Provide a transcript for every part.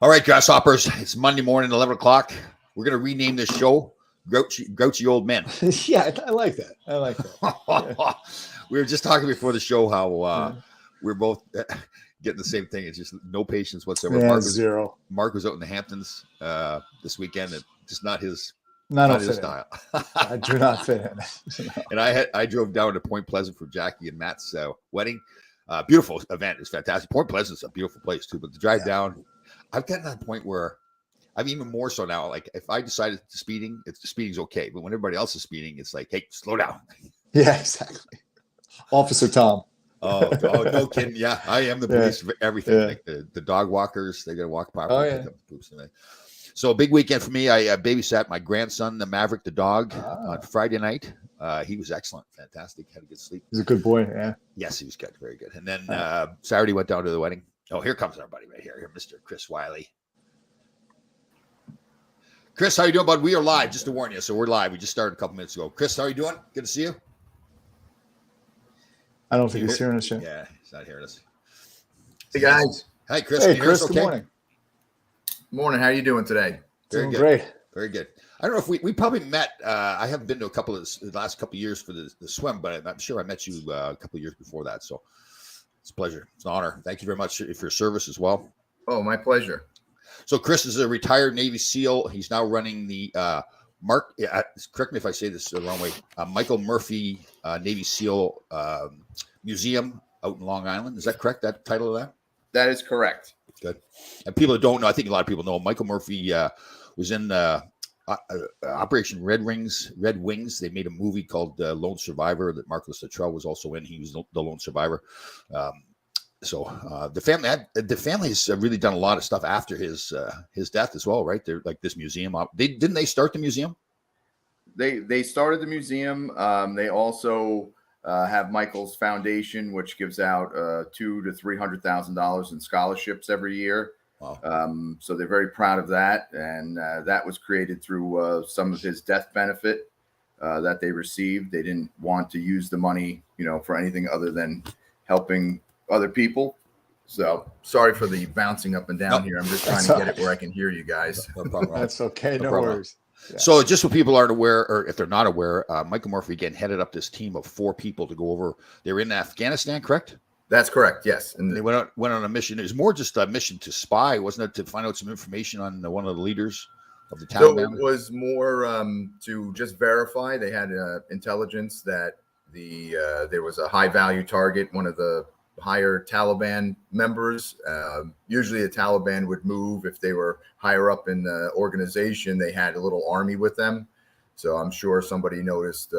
All right, grasshoppers. It's Monday morning, 11 o'clock. We're going to rename this show Grouchy Old Men. Yeah, I like that. I like that. We were just talking before the show how we're both getting the same thing. It's just no patience whatsoever. Yeah, zero. Mark was out in the Hamptons this weekend. It's just not his style. I do not fit in. No. And I drove down to Point Pleasant for Jackie and Matt's wedding. Beautiful event. It's fantastic. Point Pleasant's a beautiful place too. But to drive down, I've gotten to that point where I'm even more so now. Like if I decided speeding's okay, but when everybody else is speeding, it's like, hey, slow down. Yeah, exactly. Officer Tom. Oh, no kidding. Yeah, I am the police for everything. Yeah. Like the dog walkers, they got to walk properly. Oh, yeah. So a big weekend for me. I babysat my grandson, the Maverick, the dog, on Friday night. He was excellent, fantastic. Had a good sleep. He's a good boy. Yeah. Yes, he was good, very good. And then Saturday went down to the wedding. Oh, here comes our buddy right here, Mr. Chris Wiley. Chris, how you doing, bud? We are live, just to warn you. So we're live. We just started a couple minutes ago. Chris, how you doing? Good to see you. I don't think he's hearing us yet. Yeah, he's not hearing us. Hey, guys. Hi, Chris. Hey, Chris, good morning. Morning. How are you doing today? Doing great. Very good. I don't know if we probably met. I haven't been to a couple of the last couple of years for the swim, but I'm sure I met you a couple of years before that. So it's a pleasure. It's an honor. Thank you very much for your service as well. Oh, my pleasure. So Chris is a retired Navy SEAL. He's now running the correct me if I say this the wrong way. Michael Murphy Navy SEAL Museum out in Long Island. Is that correct? That title of that? That is correct. Good. And people that don't know, I think a lot of people know, Michael Murphy was in Operation Red Wings. They made a movie called Lone Survivor that Marcus Luttrell was also in. He was the lone survivor. So the family has really done a lot of stuff after his death as well, right? They're like this museum. Didn't they start the museum? They started the museum. They also have Michael's foundation, which gives out $200,000 to $300,000 in scholarships every year. Wow. So they're very proud of that, and that was created through some of his death benefit that they received. They didn't want to use the money, for anything other than helping other people. So sorry for the bouncing up and down here. I'm just trying to get it where I can hear you guys. No problem. That's okay. No worries. Yeah. So just so people aren't aware, or if they're not aware, Michael Murphy again headed up this team of 4 people to go over. They were in Afghanistan, correct? That's correct. Yes. And they went on a mission. It was more just a mission to spy, wasn't it? To find out some information on one of the leaders of the Taliban. So it was more to just verify. They had intelligence that there was a high value target, one of the higher Taliban members. Usually the Taliban would move if they were higher up in the organization. They had a little army with them. So I'm sure somebody noticed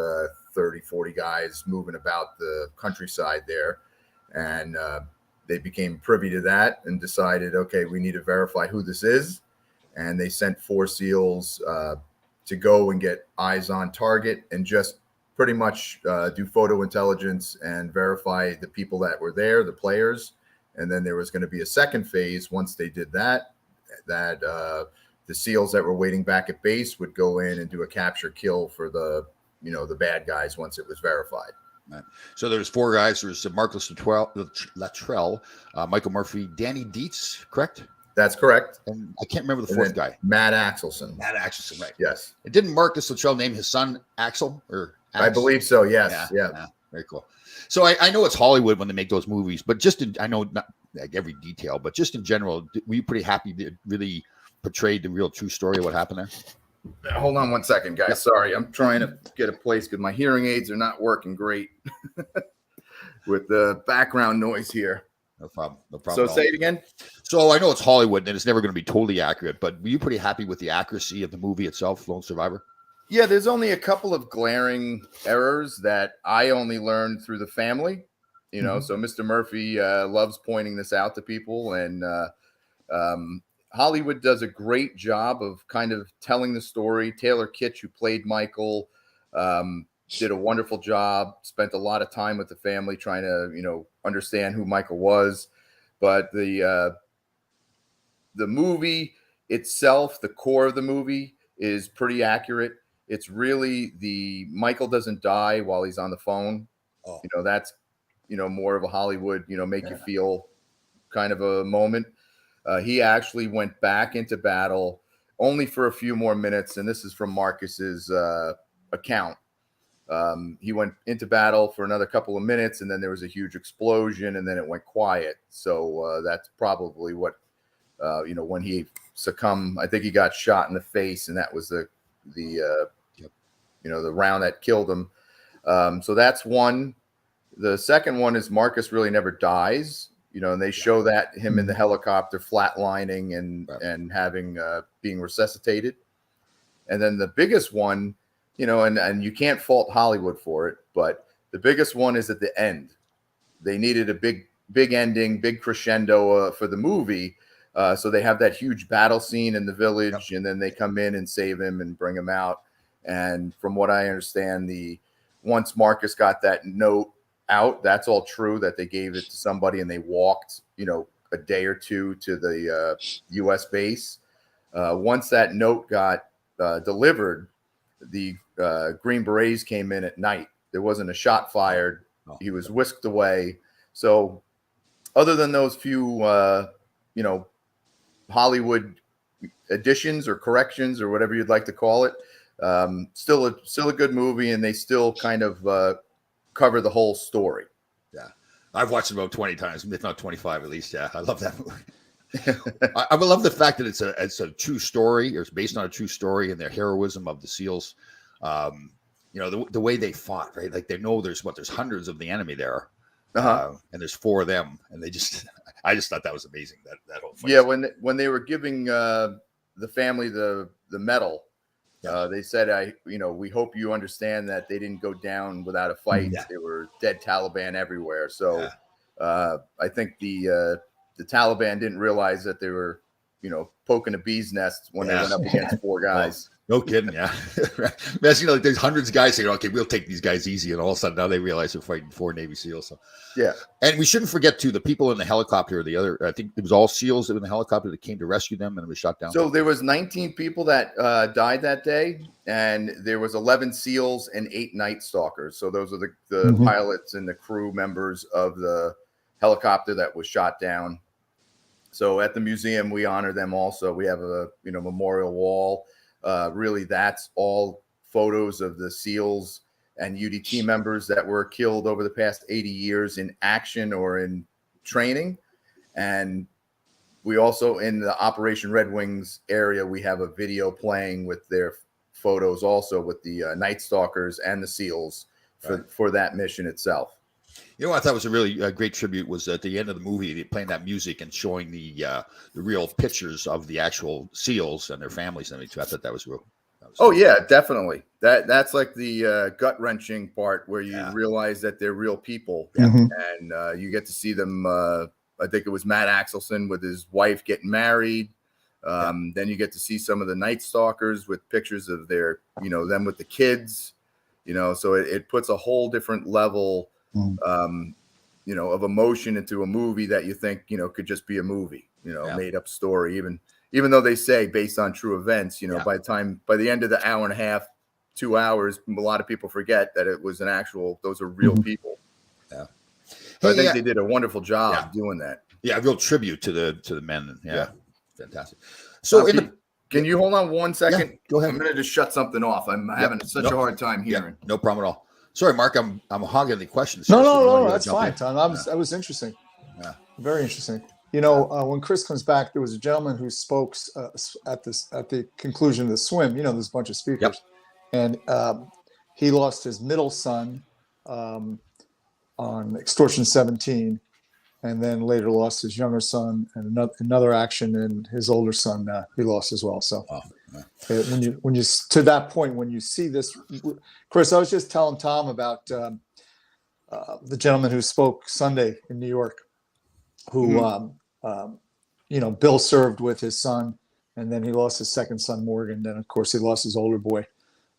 30, 40 guys moving about the countryside there. And they became privy to that and decided, okay, we need to verify who this is. And they sent 4 SEALs to go and get eyes on target and just pretty much do photo intelligence and verify the people that were there, the players. And then there was going to be a second phase. Once they did that the SEALs that were waiting back at base would go in and do a capture kill for the bad guys once it was verified. Right. So there's 4 guys. There's Marcus Luttrell, Michael Murphy, Danny Dietz, correct? That's correct. And I can't remember the 4th guy. Matt Axelson. Right. Yes. It didn't Marcus Luttrell name his son Axel or Ax? I believe so. Yes. Yeah. Very cool. So I know it's Hollywood when they make those movies, but I know not like every detail, but just in general, were you pretty happy that it really portrayed the real true story of what happened there? Hold on one second, guys. Yep. Sorry. I'm trying to get a place because my hearing aids are not working great with the background noise here. No problem. So say it again. So I know it's Hollywood and it's never going to be totally accurate, but were you pretty happy with the accuracy of the movie itself, Lone Survivor? Yeah, there's only a couple of glaring errors that I only learned through the family, So Mr. Murphy loves pointing this out to people, and Hollywood does a great job of kind of telling the story. Taylor Kitsch, who played Michael, did a wonderful job, spent a lot of time with the family trying to, understand who Michael was. But the movie itself, the core of the movie, is pretty accurate. It's really the Michael doesn't die while he's on the phone. Oh. That's, more of a Hollywood, make you feel kind of a moment. He actually went back into battle only for a few more minutes, and this is from Marcus's account. He went into battle for another couple of minutes, and then there was a huge explosion, and then it went quiet. So that's probably what, when he succumbed. I think he got shot in the face, and that was the round that killed him. So that's one. The second one is Marcus really never dies, and they show that him in the helicopter flatlining and having being resuscitated. And then the biggest one, and you can't fault Hollywood for it, but the biggest one is at the end. They needed a big ending, big crescendo for the movie. So they have that huge battle scene in the village, and then they come in and save him and bring him out. And from what I understand, once Marcus got that note out, that's all true, that they gave it to somebody and they walked, a day or two to the U.S. base. Once that note got delivered, the Green Berets came in at night. There wasn't a shot fired. He was whisked away. So other than those few, Hollywood additions or corrections or whatever you'd like to call it, still a good movie, and they still kind of cover the whole story. Yeah, I've watched it about 20 times, if not 25 at least. Yeah, I love that movie. I love the fact that it's a true story, or it's based on a true story, and their heroism of the SEALs. The way they fought, right? Like they know there's hundreds of the enemy there, and there's 4 of them, and I just thought that was amazing. That whole fight. Yeah, when they were giving the family the medal. They said, we hope you understand that they didn't go down without a fight. Yeah. There were dead Taliban everywhere. So I think the Taliban didn't realize that they were, poking a bee's nest when they went up against 4 guys. No kidding. Yeah. Like there's hundreds of guys saying, okay, we'll take these guys easy. And all of a sudden now they realize they're fighting 4 Navy SEALs. So yeah. And we shouldn't forget too, the people in the helicopter, I think it was all SEALs in the helicopter that came to rescue them, and it was shot down. So there was 19 people that died that day, and there was 11 SEALs and 8 Night Stalkers. So those are the pilots and the crew members of the helicopter that was shot down. So at the museum, we honor them also. We have a memorial wall. Really, that's all photos of the SEALs and UDT members that were killed over the past 80 years in action or in training. And we also, in the Operation Red Wings area, we have a video playing with their photos also with the Night Stalkers and the SEALs for that mission itself. What I thought was a really great tribute was at the end of the movie, they playing that music and showing the real pictures of the actual SEALs and their families. And I thought that was real. Yeah, definitely. That's like the gut wrenching part where you realize that they're real people, and you get to see them. I think it was Matt Axelson with his wife getting married. Then you get to see some of the Night Stalkers with pictures of their, them with the kids. So it puts a whole different level. Of emotion into a movie that you think, could just be a movie, made up story, even though they say based on true events, by the end of the hour and a half, 2 hours, a lot of people forget that it was those are real people. Yeah. So I think they did a wonderful job doing that. Yeah. A real tribute to the men. Yeah. Fantastic. So can you hold on 1 second? Yeah, go ahead. I'm going to just shut something off. I'm having such a hard time hearing. No problem at all. Sorry, Mark, I'm hogging the questions. No, that's fine, Tom. That was interesting. Yeah. Very interesting. When Chris comes back, there was a gentleman who spoke at the conclusion of the swim. There's a bunch of speakers, and he lost his middle son on Extortion 17, and then later lost his younger son, and another action, and his older son he lost as well. So. When you to that point, when you see this, Chris, I was just telling Tom about the gentleman who spoke Sunday in New York, who Bill served with his son, and then he lost his second son, Morgan. Then of course he lost his older boy,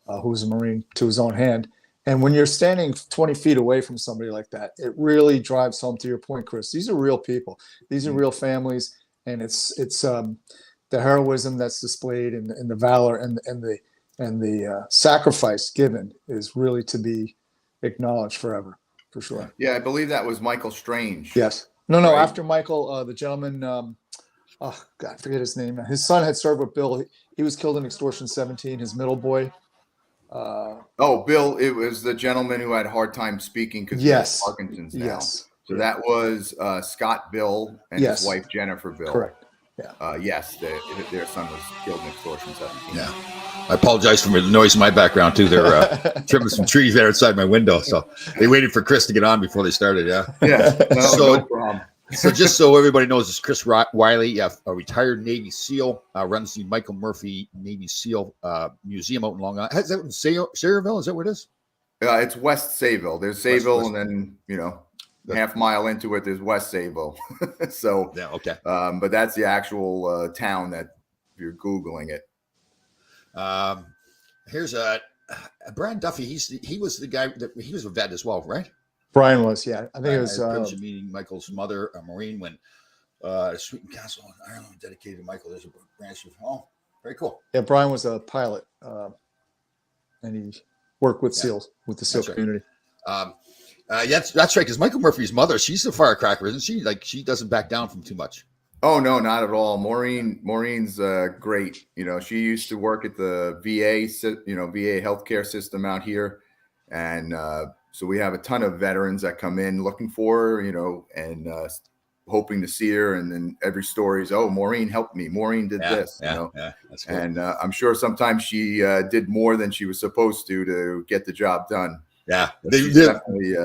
who was a Marine, to his own hand. And when you're standing 20 feet away from somebody like that, it really drives home to your point, Chris. These are real people. These are real families, and it's the heroism that's displayed and the valor and the sacrifice given is really to be acknowledged forever, for sure. Yeah, I believe that was Michael Strange. Yes. No. Right. After Michael, the gentleman, oh God, I forget his name. His son had served with Bill. He was killed in Extortion 17. His middle boy. Oh, Bill, it was the gentleman who had a hard time speaking because he has Yes. Parkinson's now. Yes. So that was Scott Bill and Yes. his wife Jennifer Bill. Correct. Yeah. Yes, their son was killed in Extortion 17. Yeah. I apologize for the noise in my background too. They're trimming some trees there outside my window, so they waited for Chris to get on before they started. Yeah. Yeah. So- no problem. So just so everybody knows, it's Chris Wiley, a retired Navy SEAL, runs the Michael Murphy Navy SEAL Museum out in Long Island. Is that in Sayreville? Is that where it is? It's West Sayville. There's Sayville, and then half mile into it, there's West Sayville. So Yeah. Okay. but that's the actual town that if you're Googling it. Here's Brian Duffy. He was the guy that he was a vet as well, right? Brian was, yeah. I think it was. I had the privilege of meeting Michael's mother, Maureen, when Sweeten Castle in Ireland dedicated to Michael. There's a branch of very cool. Yeah, Brian was a pilot, and he worked with SEALs, with the SEAL That's right. community. That's right. Because Michael Murphy's mother, she's a firecracker, isn't she? Like she doesn't back down from too much. Oh no, not at all. Maureen's great. She used to work at the VA, VA healthcare system out here, and so we have a ton of veterans that come in looking for her, and hoping to see her. And then every story is, oh, Maureen helped me. Maureen did this. Yeah, that's cool. And I'm sure sometimes she did more than she was supposed to get the job done. Yeah, But she's definitely.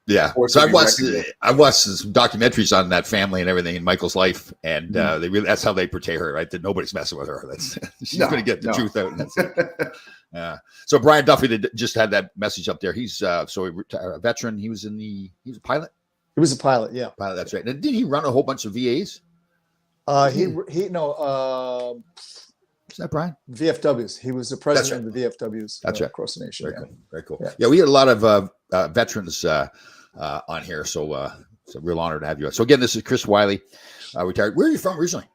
Yeah, Or so to I be watched recognized. some documentaries on that family and everything in Michael's life, and that's how they portray her, right? That nobody's messing with her. That's she's No, going to get the no. truth out. And that's it. Yeah. So Brian Duffy just had that message up there. He's a veteran. He was a pilot. He was a pilot, yeah. Pilot. That's right. And did he run a whole bunch of VAs? Is Is that Brian? VFWs. He was the president of the VFWs. That's right. Across the nation. Very Yeah. cool. Very cool. Yeah. Yeah, we had a lot of veterans on here, so it's a real honor to have you. So again, this is Chris Wiley, retired. Where are you from originally?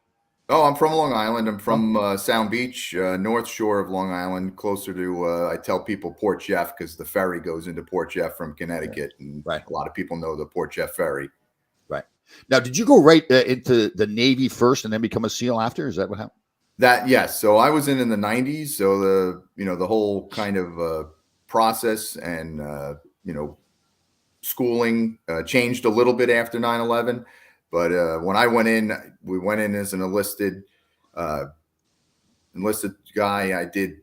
Oh, I'm from Long Island. I'm from Sound Beach, North Shore of Long Island, closer to, I tell people Port Jeff because the ferry goes into Port Jeff from Connecticut. And Right. a lot of people know the Port Jeff ferry. Right. Now, did you go right into the Navy first and then become a SEAL after? Is that what happened? Yes. So I was in the 90s. So the whole kind of process and, schooling changed a little bit after 9/11. But when I went in, we went in as an enlisted guy. I did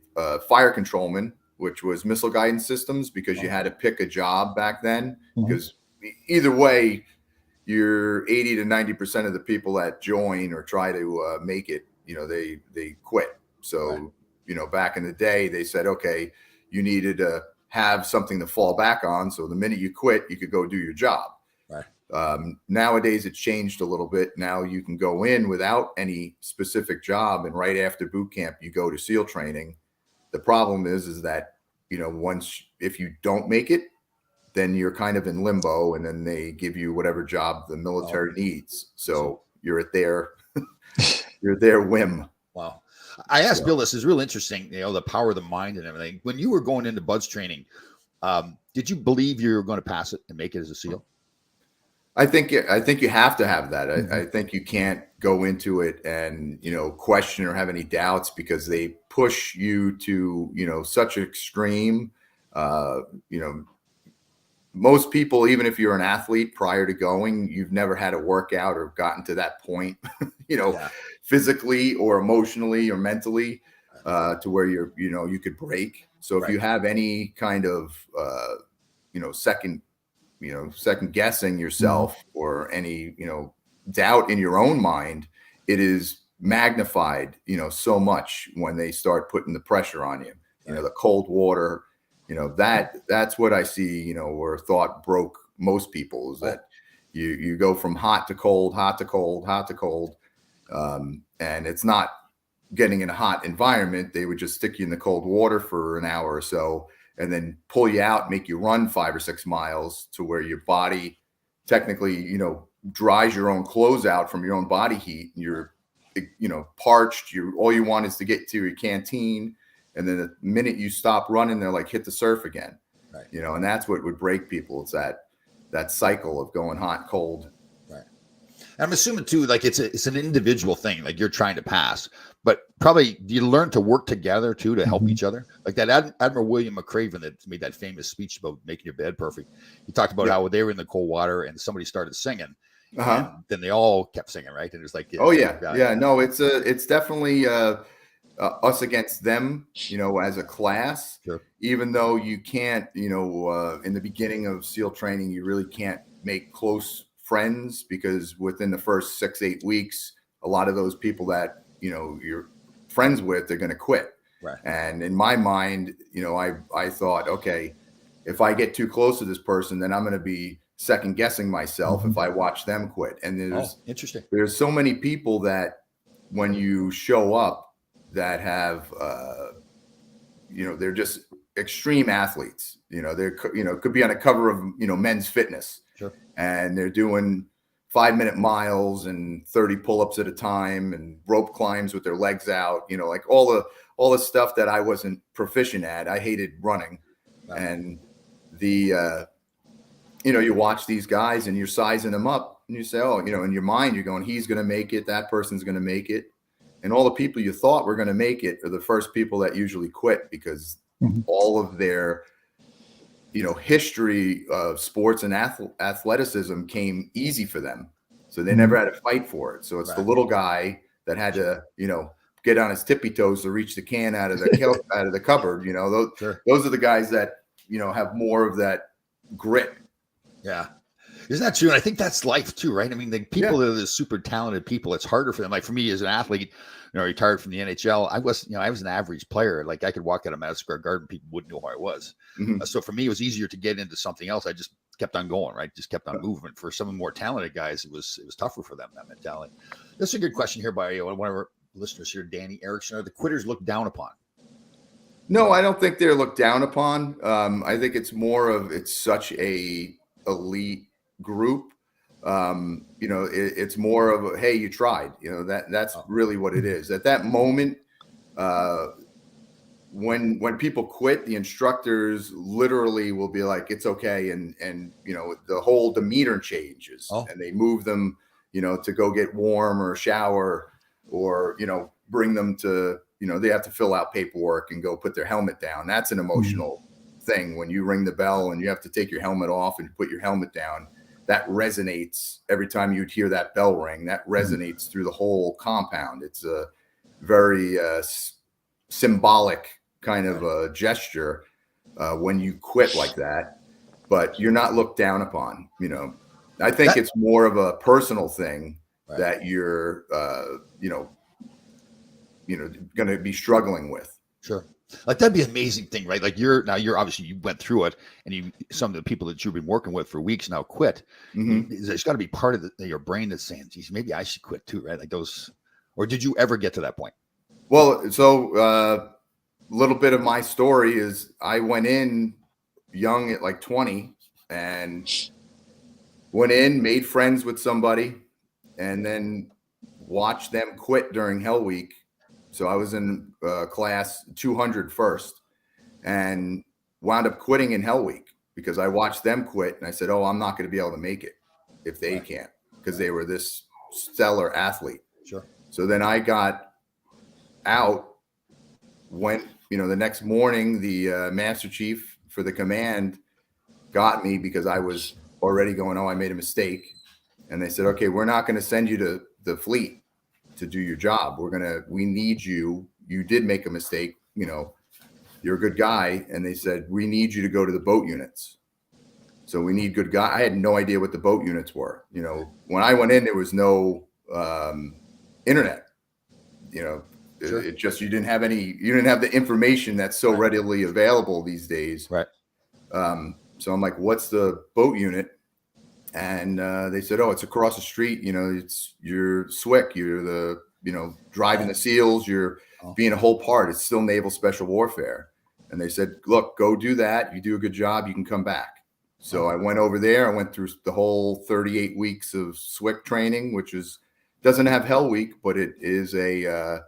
fire controlman, which was missile guidance systems, because you had to pick a job back then. Mhm. Because either way, you're 80 to 90% of the people that join or try to make it, they quit. So, back in the day, they said, okay, you needed to have something to fall back on. So the minute you quit, you could go do your job. Right. Nowadays, it's changed a little bit. Now you can go in without any specific job, and right after boot camp, you go to SEAL training. The problem is that, if you don't make it, then you're kind of in limbo, and then they give you whatever job the military needs. So you're at their whim. Wow. I asked Bill, this is real interesting, the power of the mind and everything. When you were going into BUDS training, did you believe you were going to pass it and make it as a SEAL? I think you have to have that. I think you can't go into it and, question or have any doubts, because they push you to, such extreme, most people, even if you're an athlete prior to going, you've never had a workout or gotten to that point, physically or emotionally or mentally, to where you could break. So if you have any kind of, second guessing yourself or any, doubt in your own mind, it is magnified, so much when they start putting the pressure on you, the cold water, that's what I see, where thought broke most people, is that you go from hot to cold, hot to cold, hot to cold. And it's not getting in a hot environment. They would just stick you in the cold water for an hour or so, and then pull you out, make you run 5 or 6 miles to where your body technically, dries your own clothes out from your own body heat. And you're, parched. All you want is to get to your canteen. And then the minute you stop running, they're like, hit the surf again. Right. And that's what would break people. It's that cycle of going hot, cold. Right. I'm assuming too, like it's an individual thing. Like you're trying to pass, but probably you learn to work together too to help each other. Like that Admiral William McCraven that made that famous speech about making your bed perfect. He talked about how they were in the cold water and somebody started singing, and then they all kept singing, right? And it was like, oh yeah. No, it's definitely us against them, as a class. Sure. Even though you can't, in the beginning of SEAL training, you really can't make close friends because within the first 6-8 weeks, a lot of those people that you're friends with, they're going to quit. Right. And in my mind, I thought, okay, if I get too close to this person, then I'm going to be second guessing myself if I watch them quit. And interesting. There's so many people that when you show up that have, they're just extreme athletes. They're could be on a cover of Men's Fitness. Sure. And they're doing 5-minute miles and 30 pull-ups at a time and rope climbs with their legs out. Like all the stuff that I wasn't proficient at. I hated running, and you watch these guys and you're sizing them up and you say, oh, in your mind, you're going, he's going to make it. That person's going to make it. And all the people you thought were going to make it are the first people that usually quit because all of their, history of sports and athleticism came easy for them. So they never had to fight for it. So it's the little guy that had to, get on his tippy toes to reach the can out of the cupboard. Those are the guys that, have more of that grit. Yeah. Isn't that true? And I think that's life too, right? I mean, the people that are the super talented people, it's harder for them. Like for me as an athlete, retired from the NHL, I was an average player. Like I could walk out of Madison Square Garden, people wouldn't know who I was. So for me, it was easier to get into something else. I just kept on going, right? Just kept on moving. For some of the more talented guys, it was tougher for them, that mentality. That's a good question here by one of our listeners here, Danny Erickson. Are the quitters looked down upon? No, I don't think they're looked down upon. I think it's more of it's such a elite group. It's more of a, hey, you tried. That's really what it is. At that moment, when people quit, the instructors literally will be like, it's okay, and the whole demeanor changes, and they move them, to go get warm or shower, or bring them to, they have to fill out paperwork and go put their helmet down. That's an emotional thing when you ring the bell and you have to take your helmet off and put your helmet down. That resonates every time you'd hear that bell ring. That resonates through the whole compound. It's a very symbolic kind of a gesture when you quit like that, but you're not looked down upon. I think it's more of a personal thing that you're, going to be struggling with. Sure. Like that'd be an amazing thing, right? Like you're obviously you went through it, and some of the people that you've been working with for weeks now quit. There's got to be part of your brain that's saying, "Geez, maybe I should quit too," right? Like those. Or did you ever get to that point? Well, so a little bit of my story is I went in young at like 20, and went in, made friends with somebody, and then watched them quit during Hell Week. So I was in class 200 first, and wound up quitting in Hell Week because I watched them quit, and I said, oh, I'm not going to be able to make it if they can't, because they were this stellar athlete. Sure. So then I got out, went, the next morning, the Master Chief for the command got me because I was already going, oh, I made a mistake. And they said, okay, we're not going to send you to the fleet to do your job. We need you. You did make a mistake. You're a good guy. And they said, we need you to go to the boat units. So we need good guy. I had no idea what the boat units were. When I went in, there was no internet, Sure. It just, you didn't have the information that's so readily available these days. Right. So I'm like, what's the boat unit? And they said, oh, it's across the street. You're SWCC. You're the, driving the SEALs. You're being a whole part. It's still Naval Special Warfare. And they said, look, go do that. You do a good job. You can come back. So I went over there. I went through the whole 38 weeks of SWCC training, which doesn't have Hell Week, but it is a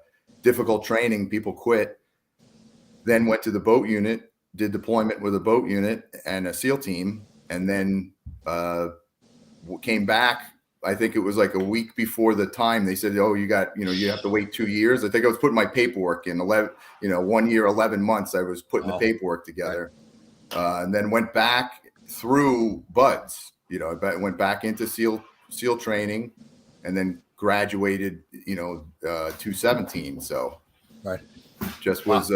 difficult training. People quit. Then went to the boat unit, did deployment with a boat unit and a SEAL team, and then came back I think it was like a week before the time they said, oh, you got, you have to wait 2 years. I think I was putting my paperwork in 1 year, 11 months. I was putting the paperwork together, and then went back through buds, I went back into SEAL training, and then graduated, 217. So Right. just was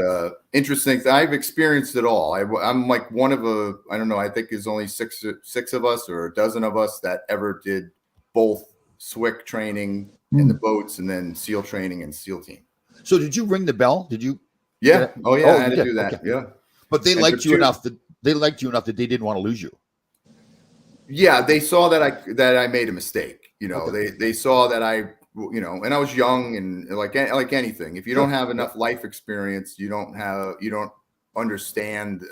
interesting. I've experienced it all. I'm like one of I don't know, I think there's only six of us or a dozen of us that ever did both SWIC training in the boats and then SEAL training and SEAL team. So did you ring the bell? Did you? Yeah. Oh yeah. I had to do that. Okay. Yeah. But they liked you enough that they didn't want to lose you. Yeah. They saw that I made a mistake. They saw that and I was young, and like anything, if you don't have enough life experience, you don't understand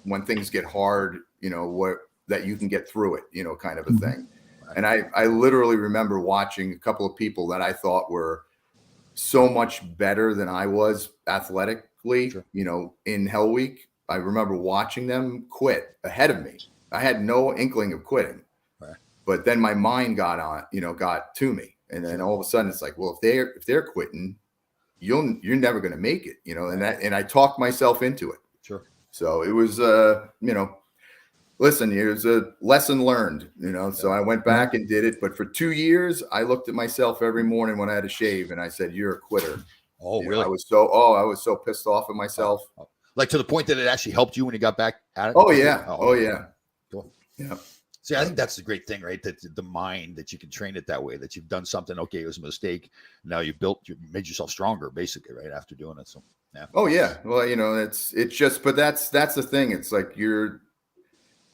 when things get hard, that you can get through it, kind of a thing. And I literally remember watching a couple of people that I thought were so much better than I was athletically, in Hell Week. I remember watching them quit ahead of me. I had no inkling of quitting. But then my mind got to me, and then all of a sudden it's like, well, if they're quitting, you're never going to make it, and I talked myself into it. Sure. So it was, listen, it was a lesson learned, So I went back and did it, but for 2 years, I looked at myself every morning when I had to shave, and I said, "You're a quitter." Oh, really? I was so pissed off at myself. Like to the point that it actually helped you when you got back at it. Oh yeah. Oh yeah. Cool. Yeah. See, I think that's the great thing, right? That the mind, that you can train it that way, that you've done something. Okay, it was a mistake. Now you made yourself stronger, basically, right? After doing it. So, yeah. Oh yeah. Well, it's just, but that's the thing. It's like you're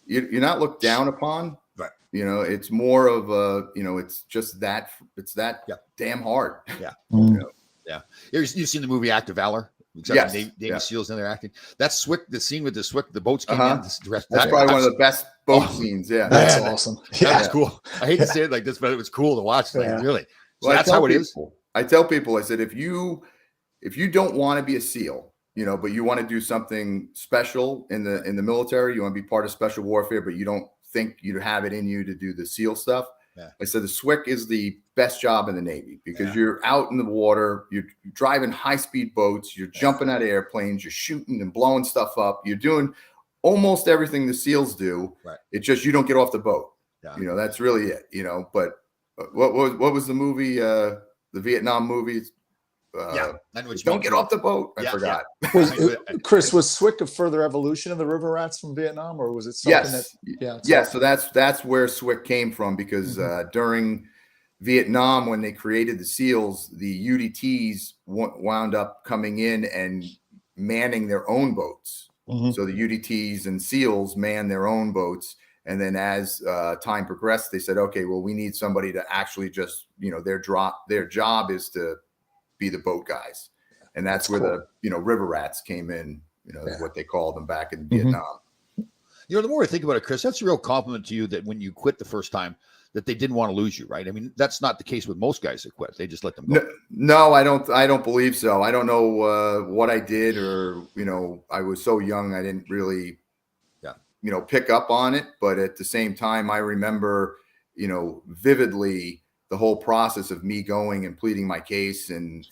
not looked down upon, right? It's more of it's just that damn hard. Yeah. Mm. Yeah. You've seen the movie Act of Valor? Yes. Navy SEALs in there acting. That's SWIC, the scene with the SWIC, the boats came in. That's probably one of the best boat scenes. Yeah. That's awesome. That was cool. I hate to say it like this, but it was cool to watch. Like, really. So well, that's how it is. I tell people, I said, if you don't want to be a SEAL, but you want to do something special in the military, you want to be part of special warfare, but you don't think you have it in you to do the SEAL stuff. Yeah. I said the SWIC is the best job in the Navy because you're out in the water, you're driving high-speed boats, you're jumping out of airplanes, you're shooting and blowing stuff up, you're doing almost everything the SEALs do. Right. It's just you don't get off the boat. Yeah. That's really it. But what was the movie? The Vietnam movie. Don't get off the boat. I forgot. Yeah. Chris, was SWIC a further evolution of the River Rats from Vietnam, or was it something So that's where SWIC came from, because during Vietnam, when they created the SEALs, the UDTs wound up coming in and manning their own boats. So the UDTs and SEALs man their own boats. And then as time progressed, they said, okay, well, we need somebody to actually just, their job is to be the boat guys. And that's where cool. The River Rats came in, is what they called them back in Vietnam. The more I think about it, Chris, that's a real compliment to you that when you quit the first time, that they didn't want to lose you, right? I mean, that's not the case with most guys that quit. They just let them go. No, I don't believe so. I don't know what I did, or I was so young, I didn't really pick up on it. But at the same time, I remember vividly the whole process of me going and pleading my case, and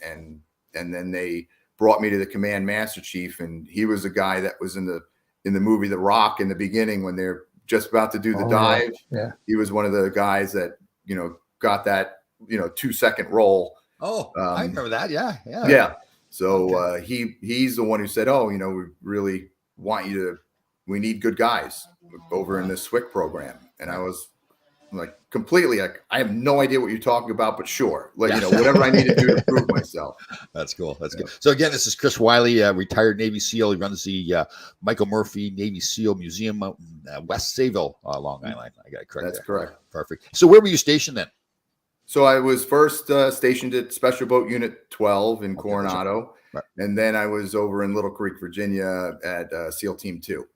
then they brought me to the command master chief, and he was a guy that was in the movie The Rock in the beginning when they're just about to do the dive. Yeah. He was one of the guys that got that 2-second roll. Oh, I remember that. Yeah. Yeah. So he's the one who said, "Oh, we really want you we need good guys over in this SWIC program." And I was like, completely like, I have no idea what you're talking about, but sure, whatever I need to do to prove myself. That's cool. That's good. So again, this is Chris Wiley, retired Navy SEAL. He runs the Michael Murphy Navy SEAL Museum out in West Sayville, Long Island. I got it correct. That's correct. Perfect. So where were you stationed then? So I was first stationed at Special Boat Unit 12 in Coronado, right. And then I was over in Little Creek, Virginia at SEAL Team 2.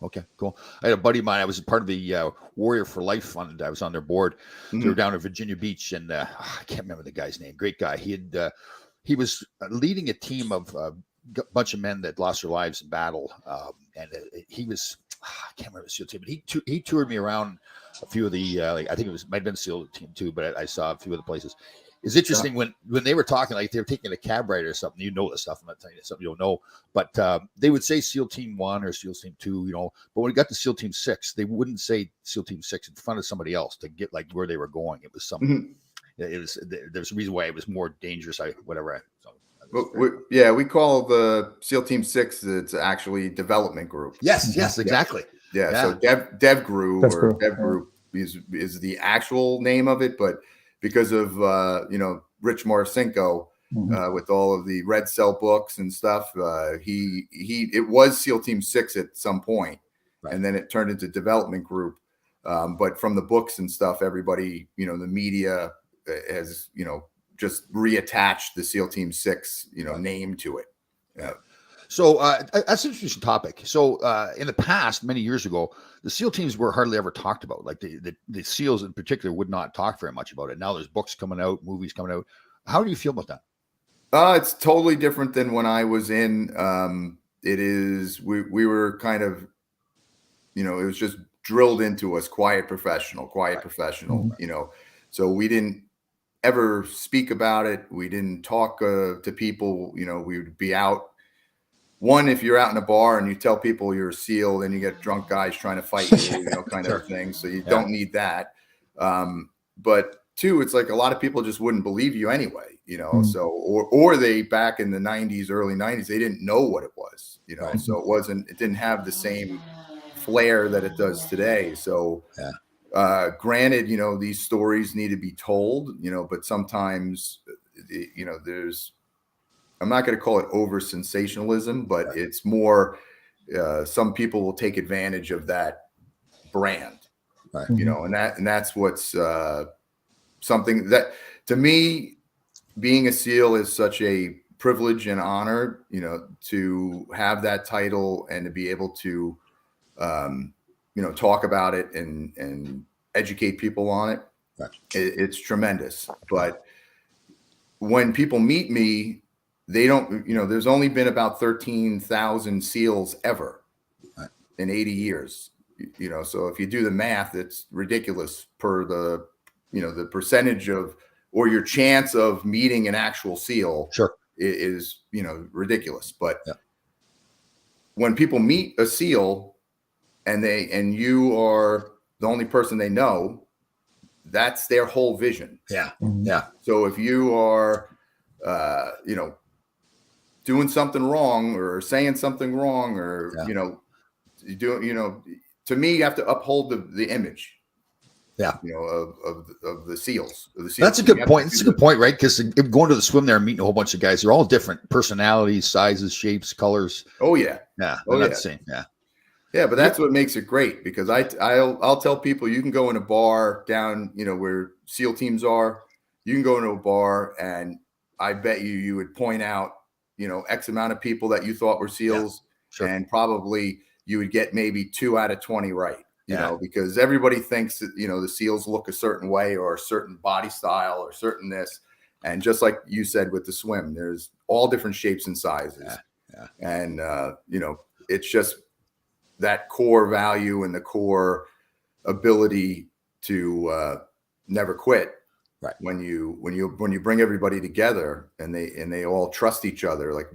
Okay, cool. I had a buddy of mine. I was a part of the Warrior for Life Fund. I was on their board. They were down at Virginia Beach, and I can't remember the guy's name. Great guy. He was leading a team of a bunch of men that lost their lives in battle, and he was I can't remember his team, but he toured me around a few of the like I think it was might have been SEAL Team 2, but I saw a few other places. It's interesting when they were talking like they were taking a cab ride or something. You know this stuff. I'm not telling you something you don't know, but they would say SEAL Team 1 or SEAL Team 2, you know. But when it got to SEAL Team 6, they wouldn't say SEAL Team 6 in front of somebody else to get like where they were going. It was some. It was there's a reason why it was more dangerous. We call the SEAL Team 6. It's actually development group. Yes, exactly. Yeah. So Dev Group is the actual name of it, but because of Rich Marcinko with all of the Red Cell books and stuff, it was SEAL Team 6 at some point, and then it turned into development group. But from the books and stuff, everybody, the media has just reattached the SEAL Team 6 name to it. Yeah. So that's an interesting topic. So in the past, many years ago, the SEAL teams were hardly ever talked about. Like the SEALs in particular would not talk very much about it. Now there's books coming out, movies coming out. How do you feel about that? It's totally different than when I was in. It is, we were kind of, it was just drilled into us, quiet professional, so we didn't ever speak about it. We didn't talk to people, we would be out. One, if you're out in a bar and you tell people you're a SEAL, then you get drunk guys trying to fight you, kind of thing. So you don't need that. But two, it's like a lot of people just wouldn't believe you anyway, so, or they back in the 90s, early 90s, they didn't know what it was, so it didn't have the same flair that it does today. So, granted, these stories need to be told, but sometimes, I'm not going to call it over sensationalism, but it's more, some people will take advantage of that brand, and that's what's something that, to me, being a SEAL is such a privilege and honor, to have that title and to be able to, talk about it and educate people on it. It's tremendous. But when people meet me, they don't, there's only been about 13,000 SEALs ever in 80 years, so if you do the math, it's ridiculous per the, the percentage of, or your chance of meeting an actual SEAL is, ridiculous. But when people meet a SEAL and you are the only person they know, that's their whole vision. So if you are, doing something wrong or saying something wrong or, you do, to me, you have to uphold the image. Of the SEALs. That's a good point. That's a good point, right? Because going to the swim there and meeting a whole bunch of guys, they're all different personalities, sizes, shapes, colors. Oh yeah. Yeah. They're not the same. Yeah. Yeah, but that's what makes it great, because I'll tell people, you can go in a bar down, where SEAL teams are. You can go into a bar and I bet you would point out, X amount of people that you thought were SEALs, and probably you would get maybe 2 out of 20 right. Because everybody thinks that, the SEALs look a certain way or a certain body style or certain this. And just like you said with the swim, there's all different shapes and sizes. And, it's just that core value and the core ability to never quit. Right. When you bring everybody together and they all trust each other, like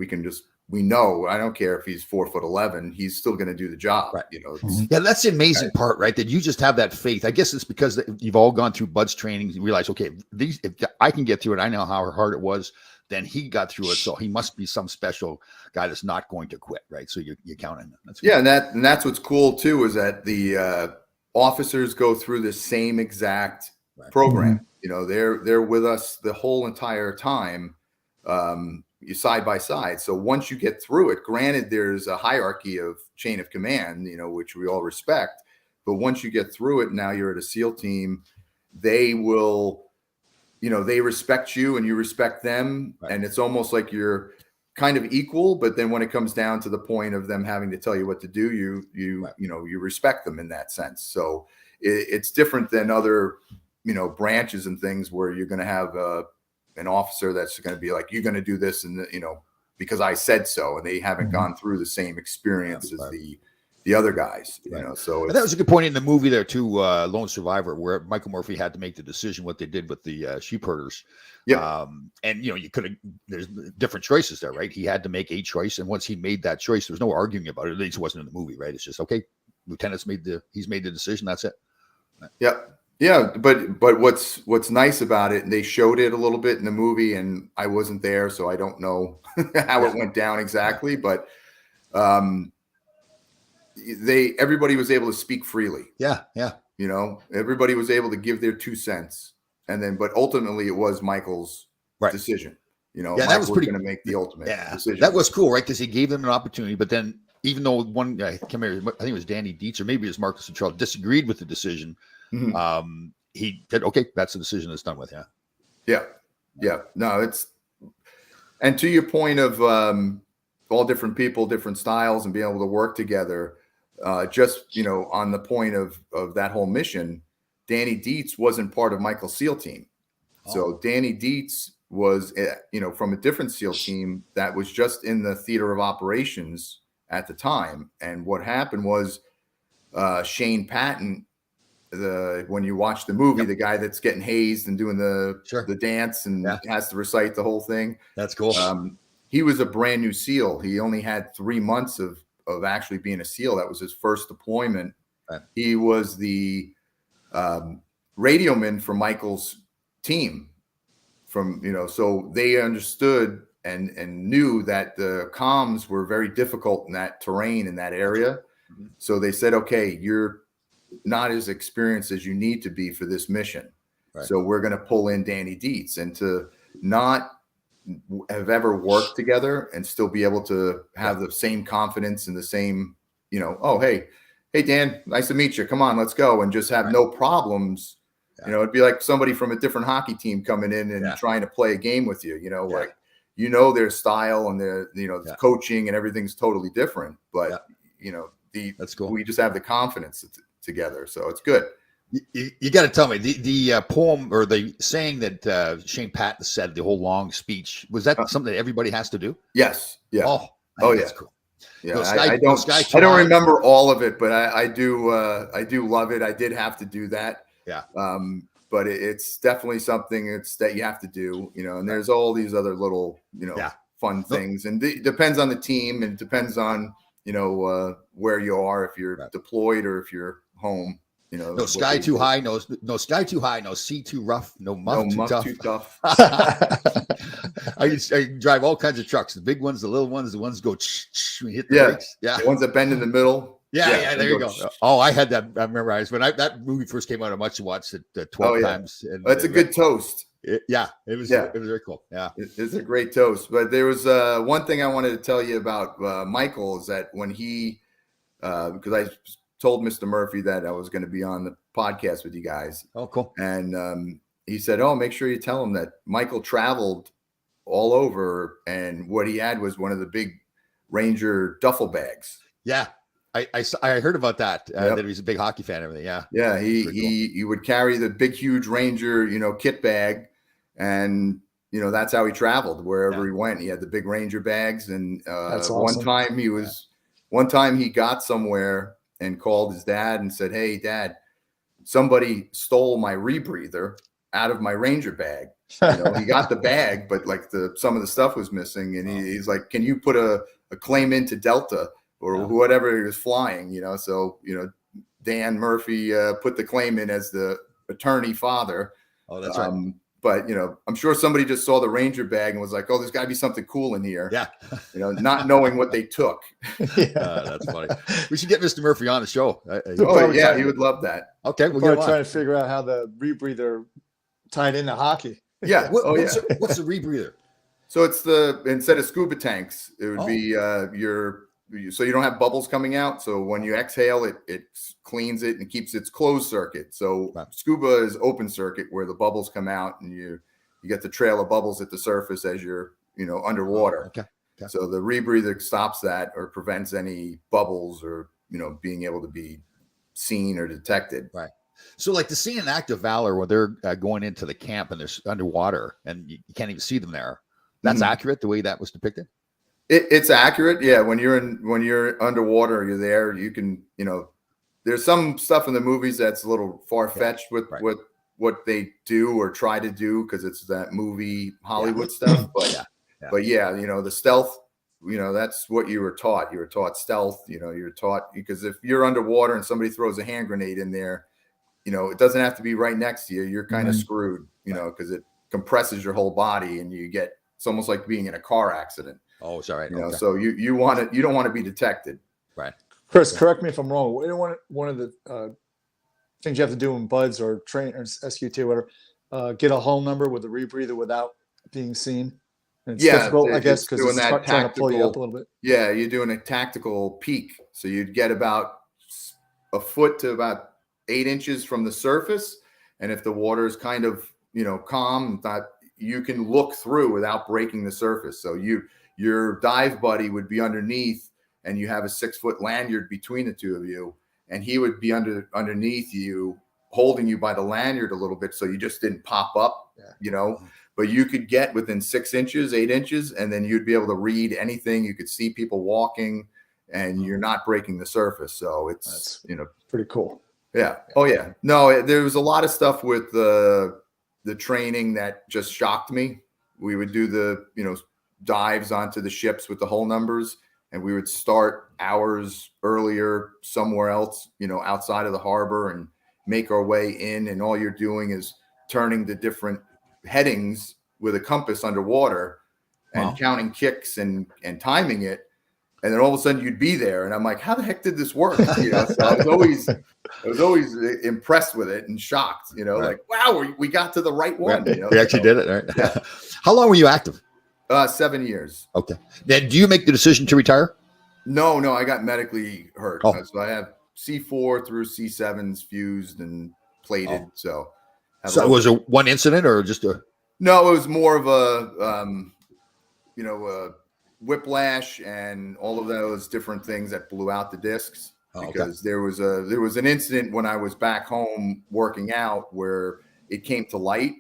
we know, I don't care if he's 4'11", he's still going to do the job. Right. Yeah, that's the amazing part, right? That you just have that faith. I guess it's because you've all gone through BUD/S training. You realize, okay, if I can get through it, I know how hard it was. Then he got through it, so he must be some special guy that's not going to quit, right? So you count on him. That's cool. And that's what's cool too, is that the officers go through the same exact program. They're with us the whole entire time. Side by side. So once you get through it, granted, there's a hierarchy of chain of command, which we all respect. But once you get through it, now you're at a SEAL team, they will, they respect you and you respect them. Right. And it's almost like you're kind of equal. But then when it comes down to the point of them having to tell you what to do, you respect them in that sense. So it's different than other, branches and things where you're going to have an officer that's going to be like, you're going to do this, and because I said so, and they haven't gone through the same experience as the the other guys. You Right. know, so And that was a good point in the movie there too, Lone Survivor, where Michael Murphy had to make the decision what they did with the sheep herders. Yep. And you could have. There's different choices there, right? He had to make a choice, and once he made that choice, there was no arguing about it. At least it wasn't in the movie, right? It's just okay. He's made the decision. That's it. Yeah, but what's nice about it, and they showed it a little bit in the movie, and I wasn't there, so I don't know how it went down exactly. But everybody was able to speak freely. Yeah. You know, everybody was able to give their 2 cents, and then, but ultimately, it was Michael's decision. You know, Yeah, that Michael was pretty going to make the ultimate decision. That was cool, right? Because he gave them an opportunity, but then even though one guy, I can't remember, I think it was Danny Dietz or maybe it was Marcus and Charles, disagreed with the decision. Mhm. He said, "Okay, that's the decision that's done with." Yeah. No, and to your point of all different people, different styles, and being able to work together. Just, you know, on the point of that whole mission, Danny Dietz wasn't part of Michael's SEAL team. So Danny Dietz was, you know, from a different SEAL team that was just in the theater of operations at the time. And what happened was Shane Patton, when you watch the movie, the guy that's getting hazed and doing the dance and has to recite the whole thing. That's cool. He was a brand new SEAL. He only had 3 months of actually being a SEAL. That was his first deployment. Right. He was the radioman for Michael's team. So they understood and knew that the comms were very difficult in that terrain, in that area. Mm-hmm. So they said, okay, you're not as experienced as you need to be for this mission. Right. So we're going to pull in Danny Dietz, and to not have ever worked together and still be able to have the same confidence and the same, you know, oh, hey Dan, nice to meet you. Come on, let's go. And just have no problems. You know, it'd be like somebody from a different hockey team coming in and trying to play a game with you, you know, like, you know, their style and their, you know, coaching and everything's totally different, but you know, that's cool. We just have the confidence together. So it's good. You got to tell me the poem or the saying that Shane Patton said, the whole long speech, was that something that everybody has to do? Yes. Yeah. Oh, yeah. That's cool. Yeah. I don't remember all of it, but I do love it. I did have to do that. Yeah. But it's definitely something that you have to do, you know, and there's all these other little, you know, fun things, and it depends on the team, and it depends on, you know, where you are, if you're deployed or if you're home. You know, no sky too high, no sky too high, no sea too rough, no muff too tough. I drive all kinds of trucks, the big ones, the little ones, the ones go when you hit the brakes. The ones that bend in the middle. There you go. Oh, I had that. I remember that movie first came out. I must have watched it 12 times. And that's a good toast. It was very cool. Yeah, it's a great toast. But there was one thing I wanted to tell you about Michael, is that when he, because I told Mr. Murphy that I was going to be on the podcast with you guys. Oh, cool. And he said, oh, make sure you tell him that Michael traveled all over, and what he had was one of the big Ranger duffel bags. Yeah. I heard about that, that he was a big hockey fan and everything. Yeah. Yeah. He would carry the big, huge Ranger, you know, kit bag, and, you know, that's how he traveled wherever he went. He had the big Ranger bags. And that's awesome. One time he got somewhere and called his dad and said, hey, Dad, somebody stole my rebreather out of my Ranger bag. You know, he got the bag, but like some of the stuff was missing. And he's like, can you put a claim into Delta or whatever he was flying, you know? So, you know, Dan Murphy put the claim in as the attorney father. Oh, that's right. But, you know, I'm sure somebody just saw the Ranger bag and was like, oh, there's got to be something cool in here. Yeah. You know, not knowing what they took. That's funny. We should get Mr. Murphy on the show. He would love that. Okay. We're trying to figure out how the rebreather tied into hockey. Yeah. What's the rebreather? So it's instead of scuba tanks, it would be so you don't have bubbles coming out. So when you exhale, it cleans it and keeps its closed circuit. So scuba is open circuit, where the bubbles come out and you get the trail of bubbles at the surface as you're, you know, underwater. Okay. So the rebreather stops that, or prevents any bubbles, or, you know, being able to be seen or detected. Right. So like the scene in Act of Valor where they're going into the camp and they're underwater and you can't even see them there. That's accurate, the way that was depicted? It's accurate. Yeah. When you're underwater, you're there, you can, there's some stuff in the movies that's a little far fetched with right. what they do or try to do, because it's that movie Hollywood stuff. But yeah, the stealth, that's what you were taught. You were taught stealth. You're taught, because if you're underwater and somebody throws a hand grenade in there, it doesn't have to be right next to you. You're kind of screwed, because it compresses your whole body, and it's almost like being in a car accident. Oh, it's all right. So you don't want to be detected. Right. Chris, correct me if I'm wrong. One of the things you have to do in BUDS or train or SQT or whatever, get a hull number with a rebreather without being seen. And it's difficult, I guess, because it's trying to pull you up a little bit. Yeah, you're doing a tactical peak. So you'd get about a foot to about 8 inches from the surface. And if the water is kind of, calm, you can look through without breaking the surface. So your dive buddy would be underneath, and you have a 6-foot lanyard between the two of you, and he would be underneath you, holding you by the lanyard a little bit, so you just didn't pop up, but you could get within 6 inches, 8 inches, and then you'd be able to read anything. You could see people walking, and you're not breaking the surface. So that's pretty cool. Yeah. Oh yeah. No, there was a lot of stuff with the training that just shocked me. We would do the, dives onto the ships with the hull numbers, and we would start hours earlier somewhere else, outside of the harbor, and make our way in. And all you're doing is turning the different headings with a compass underwater and counting kicks and timing it. And then all of a sudden you'd be there. And I'm like, how the heck did this work? So I was always impressed with it and shocked, like, wow, we got to the right one. We actually did it. Right. Yeah. How long were you active? 7 years. Okay. Then do you make the decision to retire? No, I got medically hurt. Oh. So I have C4 through C7s fused and plated. So was it one incident or just a? No, it was more of a, whiplash and all of those different things that blew out the discs. Because there was an incident when I was back home working out where it came to light.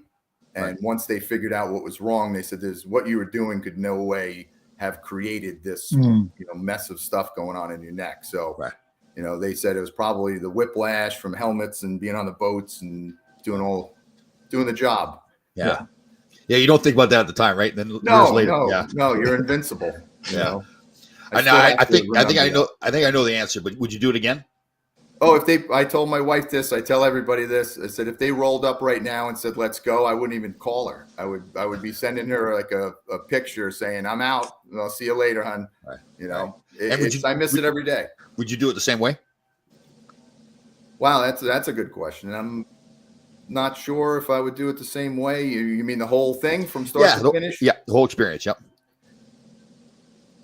And once they figured out what was wrong, they said, what you were doing could no way have created this, mess of stuff going on in your neck. So, they said it was probably the whiplash from helmets and being on the boats and doing the job. Yeah. Yeah. You don't think about that at the time, right? Then years later, no, you're invincible. I think I know the answer, but would you do it again? Oh, I told my wife this, I tell everybody this. I said, if they rolled up right now and said, let's go, I wouldn't even call her. I would be sending her like a picture saying, I'm out. I'll see you later, hon. Right. I miss it every day. Would you do it the same way? Wow. That's a good question. I'm not sure if I would do it the same way. You mean the whole thing from start to finish? Yeah. The whole experience. Yep.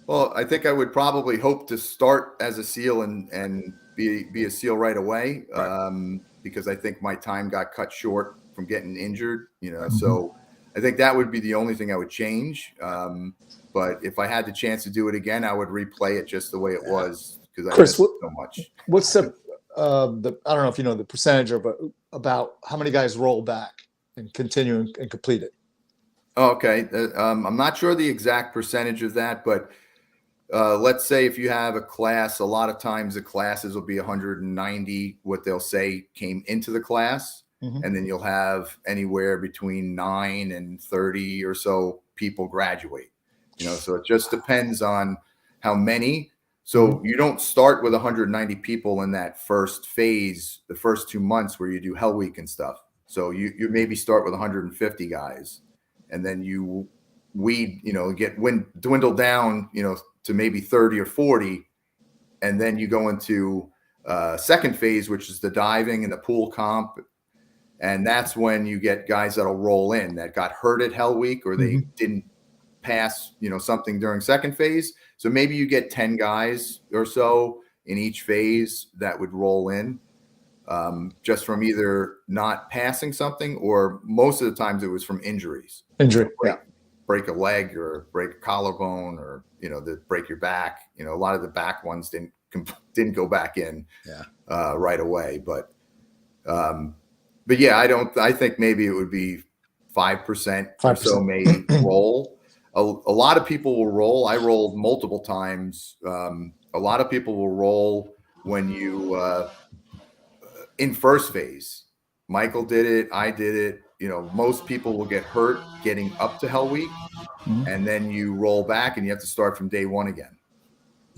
Well, I think I would probably hope to start as a SEAL and be a SEAL right away, because I think my time got cut short from getting injured, so I think that would be the only thing I would change. But if I had the chance to do it again, I would replay it just the way it was, because I missed it so much. What's the I don't know if you know the percentage about how many guys roll back and continue and complete it? Okay. I'm not sure the exact percentage of that, but let's say if you have a class, a lot of times the classes will be 190, what they'll say came into the class. And then you'll have anywhere between 9 and 30 or so people graduate, so it just depends on how many. So you don't start with 190 people in that first phase, the first 2 months where you do Hell Week and stuff. So you maybe start with 150 guys, and then you dwindle down, to maybe 30 or 40. And then you go into second phase, which is the diving and the pool comp. And that's when you get guys that'll roll in that got hurt at Hell Week, or they didn't pass, something during second phase. So maybe you get 10 guys or so in each phase that would roll in, just from either not passing something, or most of the times it was from injuries. Break a leg or break a collarbone, or break your back. A lot of the back ones didn't go back in right away. But yeah, I think maybe it would be 5% or so may roll. a lot of people will roll. I rolled multiple times. A lot of people will roll when you in first phase. Michael did it. I did it. You know, most people will get hurt getting up to Hell Week, and then you roll back and you have to start from day one again.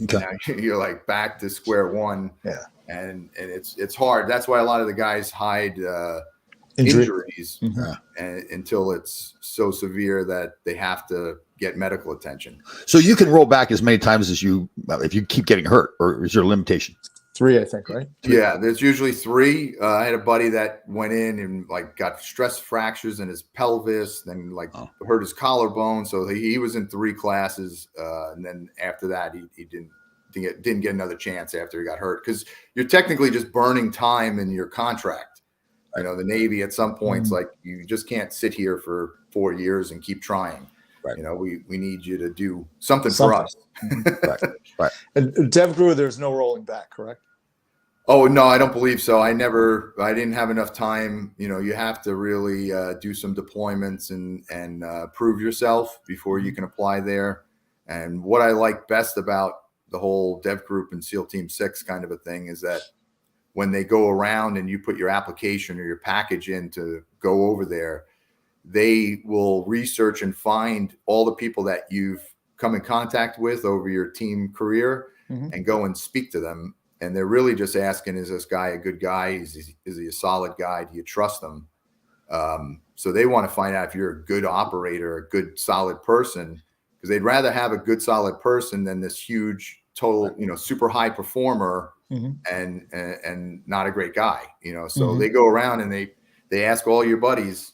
Okay. Now you're like back to square one. Yeah. And it's hard. That's why a lot of the guys hide Injuries. injuries until it's so severe that they have to get medical attention. So you can roll back as many times as if you keep getting hurt, or is there a limitation? 3, I think, right? Yeah, there's usually 3. I had a buddy that went in and like got stress fractures in his pelvis, then like hurt his collarbone. So he was in 3 classes, and then after that he didn't get another chance after he got hurt, because you're technically just burning time in your contract. You know, the Navy at some points, like you just can't sit here for 4 years and keep trying. Right. You know, we need you to do something for us. Right. And DevGru, there's no rolling back, correct? Oh, no, I don't believe so. I didn't have enough time. You know, you have to really do some deployments and prove yourself before you can apply there. And what I like best about the whole Dev Group and SEAL Team 6 kind of a thing is that when they go around and you put your application or your package in to go over there, they will research and find all the people that you've come in contact with over your team career and go and speak to them. And they're really just asking, is this guy a good guy? Is he a solid guy? Do you trust him? So they want to find out if you're a good operator, a good, solid person, because they'd rather have a good, solid person than this huge, total, you know, super high performer and not a great guy, you know. So they go around and they ask all your buddies,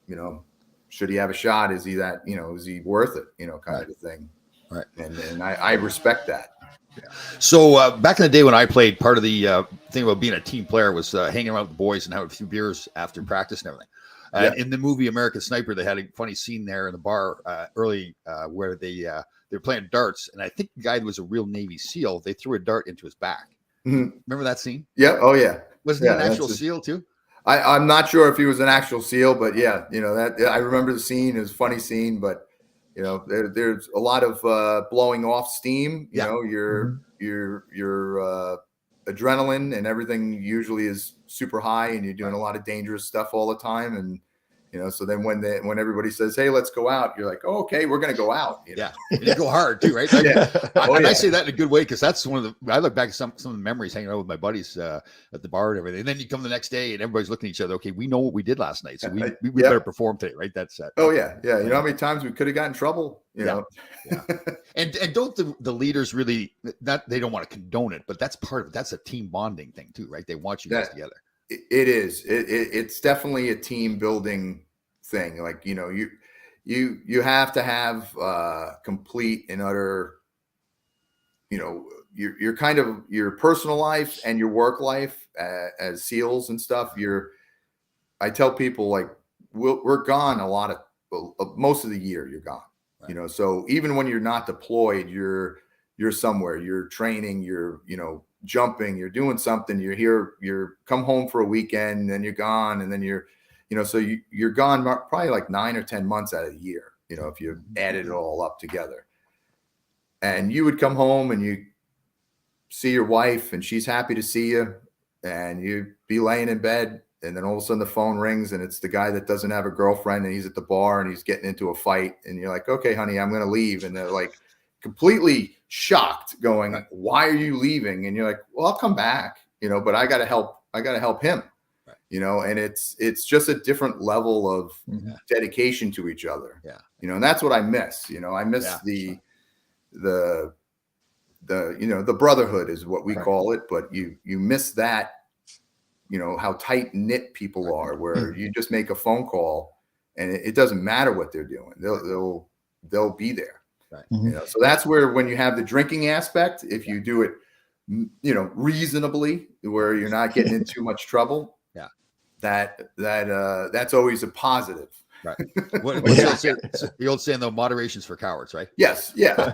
you know, should he have a shot? Is he that, you know, is he worth it? You know, kind of a thing. Right. And I respect that. Yeah. So back in the day when I played, part of the thing about being a team player was hanging around with the boys and having a few beers after practice and everything. In the movie American Sniper, they had a funny scene there in the bar early where they're playing darts, and I think the guy that was a real Navy SEAL, they threw a dart into his back. Remember that scene? Yeah. Oh yeah. Wasn't he an actual SEAL too? I'm not sure if he was an actual SEAL, but yeah, you know, that I remember the scene. It was a funny scene, but you know, there's a lot of blowing off steam. You know, your adrenaline and everything usually is super high, and you're doing a lot of dangerous stuff all the time. And you know, so then when everybody says, "Hey, let's go out," you're like, "Oh, okay, we're gonna go out." You know? Yeah, and you go hard too, right? I say that in a good way, because that's one of the. I look back at some of the memories hanging out with my buddies at the bar and everything. And then you come the next day and everybody's looking at each other. Okay, we know what we did last night, so we better perform today, right? That's it. Oh yeah. You know how many times we could have gotten in trouble. You know. Yeah. And don't the leaders really? Not they don't want to condone it, but that's part of it. That's a team bonding thing too, right? They want you guys together. It is. It's definitely a team building thing. Like, you know, you have to have complete and utter, you know, your kind of your personal life and your work life as SEALs and stuff. I tell people, like, we're gone a lot of most of the year. You're gone. Right. You know, so even when you're not deployed, you're somewhere. You're training. You're, you know, jumping. You're doing something. You're here. You're come home for a weekend, and then you're gone, and then you're. You know, so you're gone probably like 9 or 10 months out of the year, you know, if you added it all up together. And you would come home and you see your wife and she's happy to see you, and you'd be laying in bed, and then all of a sudden the phone rings and it's the guy that doesn't have a girlfriend, and he's at the bar and he's getting into a fight, and you're like, okay, honey, I'm going to leave. And they're like completely shocked, going, why are you leaving? And you're like, well, I'll come back, you know, but I got to help him. You know, and it's just a different level of dedication to each other. Yeah. You know, and that's what I miss. You know, I miss the you know, the brotherhood is what we call it, but you miss that, you know, how tight knit people are, where you just make a phone call and it doesn't matter what they're doing. They'll be there. Right. You know, so that's where, when you have the drinking aspect, if you do it, you know, reasonably, where you're not getting in too much trouble, that's always a positive. Right. The old saying, though, moderation's for cowards, right? Yes. Yeah.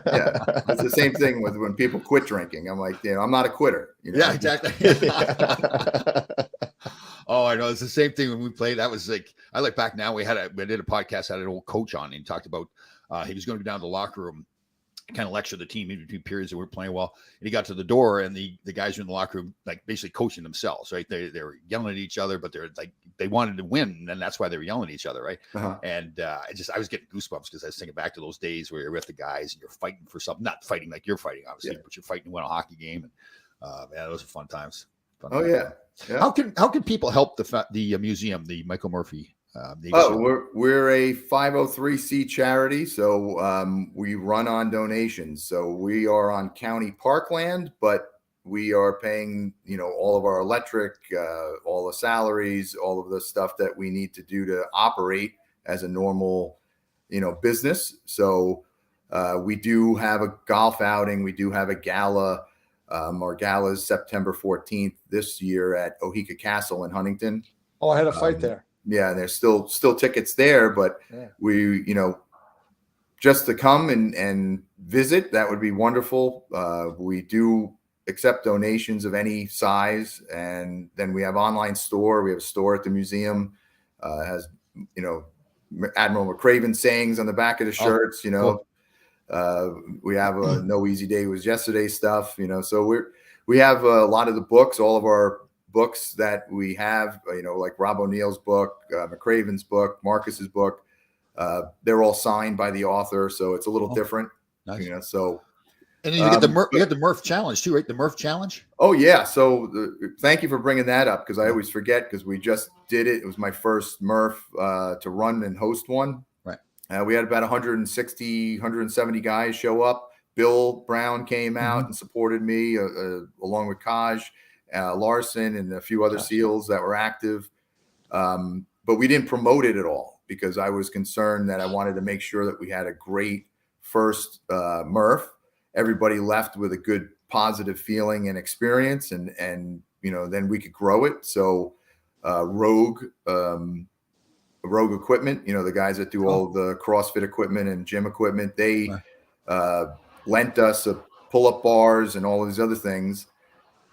It's the same thing with when people quit drinking. I'm like, you know, I'm not a quitter. You know? Yeah, exactly. Oh, I know. It's the same thing when we played. That was like, I look back now. We did a podcast, had an old coach on, and he talked about he was going to go down to the locker room, kind of lecture the team in between periods that weren't playing well. And he got to the door, and the guys were in the locker room, like basically coaching themselves, right? They were yelling at each other, but they're like, they wanted to win, and that's why they were yelling at each other, right? Uh-huh. And I was getting goosebumps because I was thinking back to those days where you're with the guys and you're fighting for something, not fighting like you're fighting, obviously, but you're fighting to win a hockey game. And man, those are fun times. Oh yeah. Yeah. How can people help the museum, the Michael Murphy? We're a 503c charity, so we run on donations. So we are on county parkland, but we are paying, all of our electric, all the salaries, all of the stuff that we need to do to operate as a normal, business. So we do have a golf outing. We do have a gala. Our gala is September 14th this year at Oheka Castle in Huntington. Oh, I had a fight there. Yeah, and there's still tickets there, but we, just to come and visit, that would be wonderful. We do accept donations of any size, and then we have online store. We have a store at the museum. Has Admiral McCraven sayings on the back of the shirts. Cool. We have a No Easy Day Was Yesterday stuff. So we have a lot of the books, all of our books that we have, like Rob O'Neill's book, McCraven's book, Marcus's book. They're all signed by the author, so it's a little different. Nice. So. And then you get the Murph Challenge too, right? The Murph Challenge. Oh yeah. So thank you for bringing that up, because I always forget, because we just did it. It was my first Murph to run and host one. Right. We had about 160, 170 guys show up. Bill Brown came out and supported me, along with Kaj Larson and a few other SEALs that were active. But we didn't promote it at all, because I was concerned that I wanted to make sure that we had a great first Murph. Everybody left with a good positive feeling and experience, and then we could grow it. So Rogue Equipment, the guys that do all the CrossFit equipment and gym equipment, they lent us a pull-up bars and all these other things.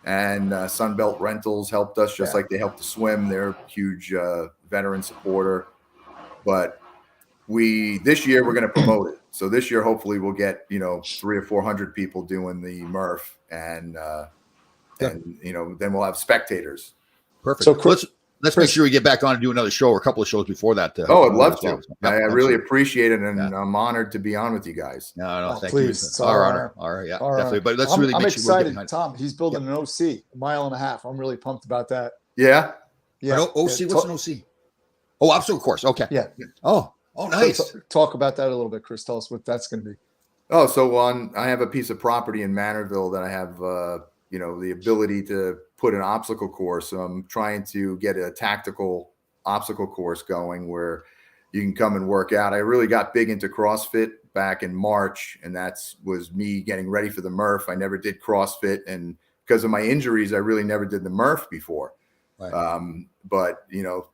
And Sunbelt Rentals helped us, just like they helped to swim. They're a huge veteran supporter. But this year we're going to promote it. So this year, hopefully we'll get, 300 or 400 people doing the Murph, and then we'll have spectators. Perfect. So let's make sure we get back on and do another show or a couple of shows before that. I'd love to. I really appreciate it, and I'm honored to be on with you guys. No, thank please, you. It's our honor. All right, definitely. But let's really I'm make sure excited. Tom, he's building an OC, 1.5 miles. I'm really pumped about that. Yeah. Yeah. OC. What's an OC? Oh, obstacle course. Okay. Yeah. Oh, nice. Talk about that a little bit, Chris. Tell us what that's going to be. Oh, so I have a piece of property in Manorville that I have, the ability to put an obstacle course. So I'm trying to get a tactical obstacle course going where you can come and work out. I really got big into CrossFit back in March, and was me getting ready for the Murph. I never did CrossFit, and because of my injuries, I really never did the Murph before. Right. But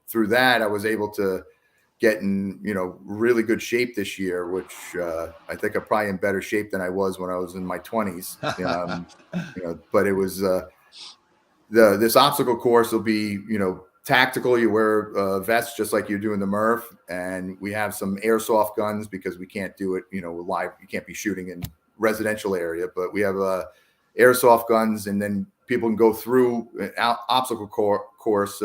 through that, I was able to get in, really good shape this year, which I think I'm probably in better shape than I was when I was in my 20s. But it was this obstacle course will be, tactical. You wear vests just like you're doing the Murph, and we have some airsoft guns because we can't do it, live. You can't be shooting in residential area, but we have airsoft guns, and then people can go through an obstacle course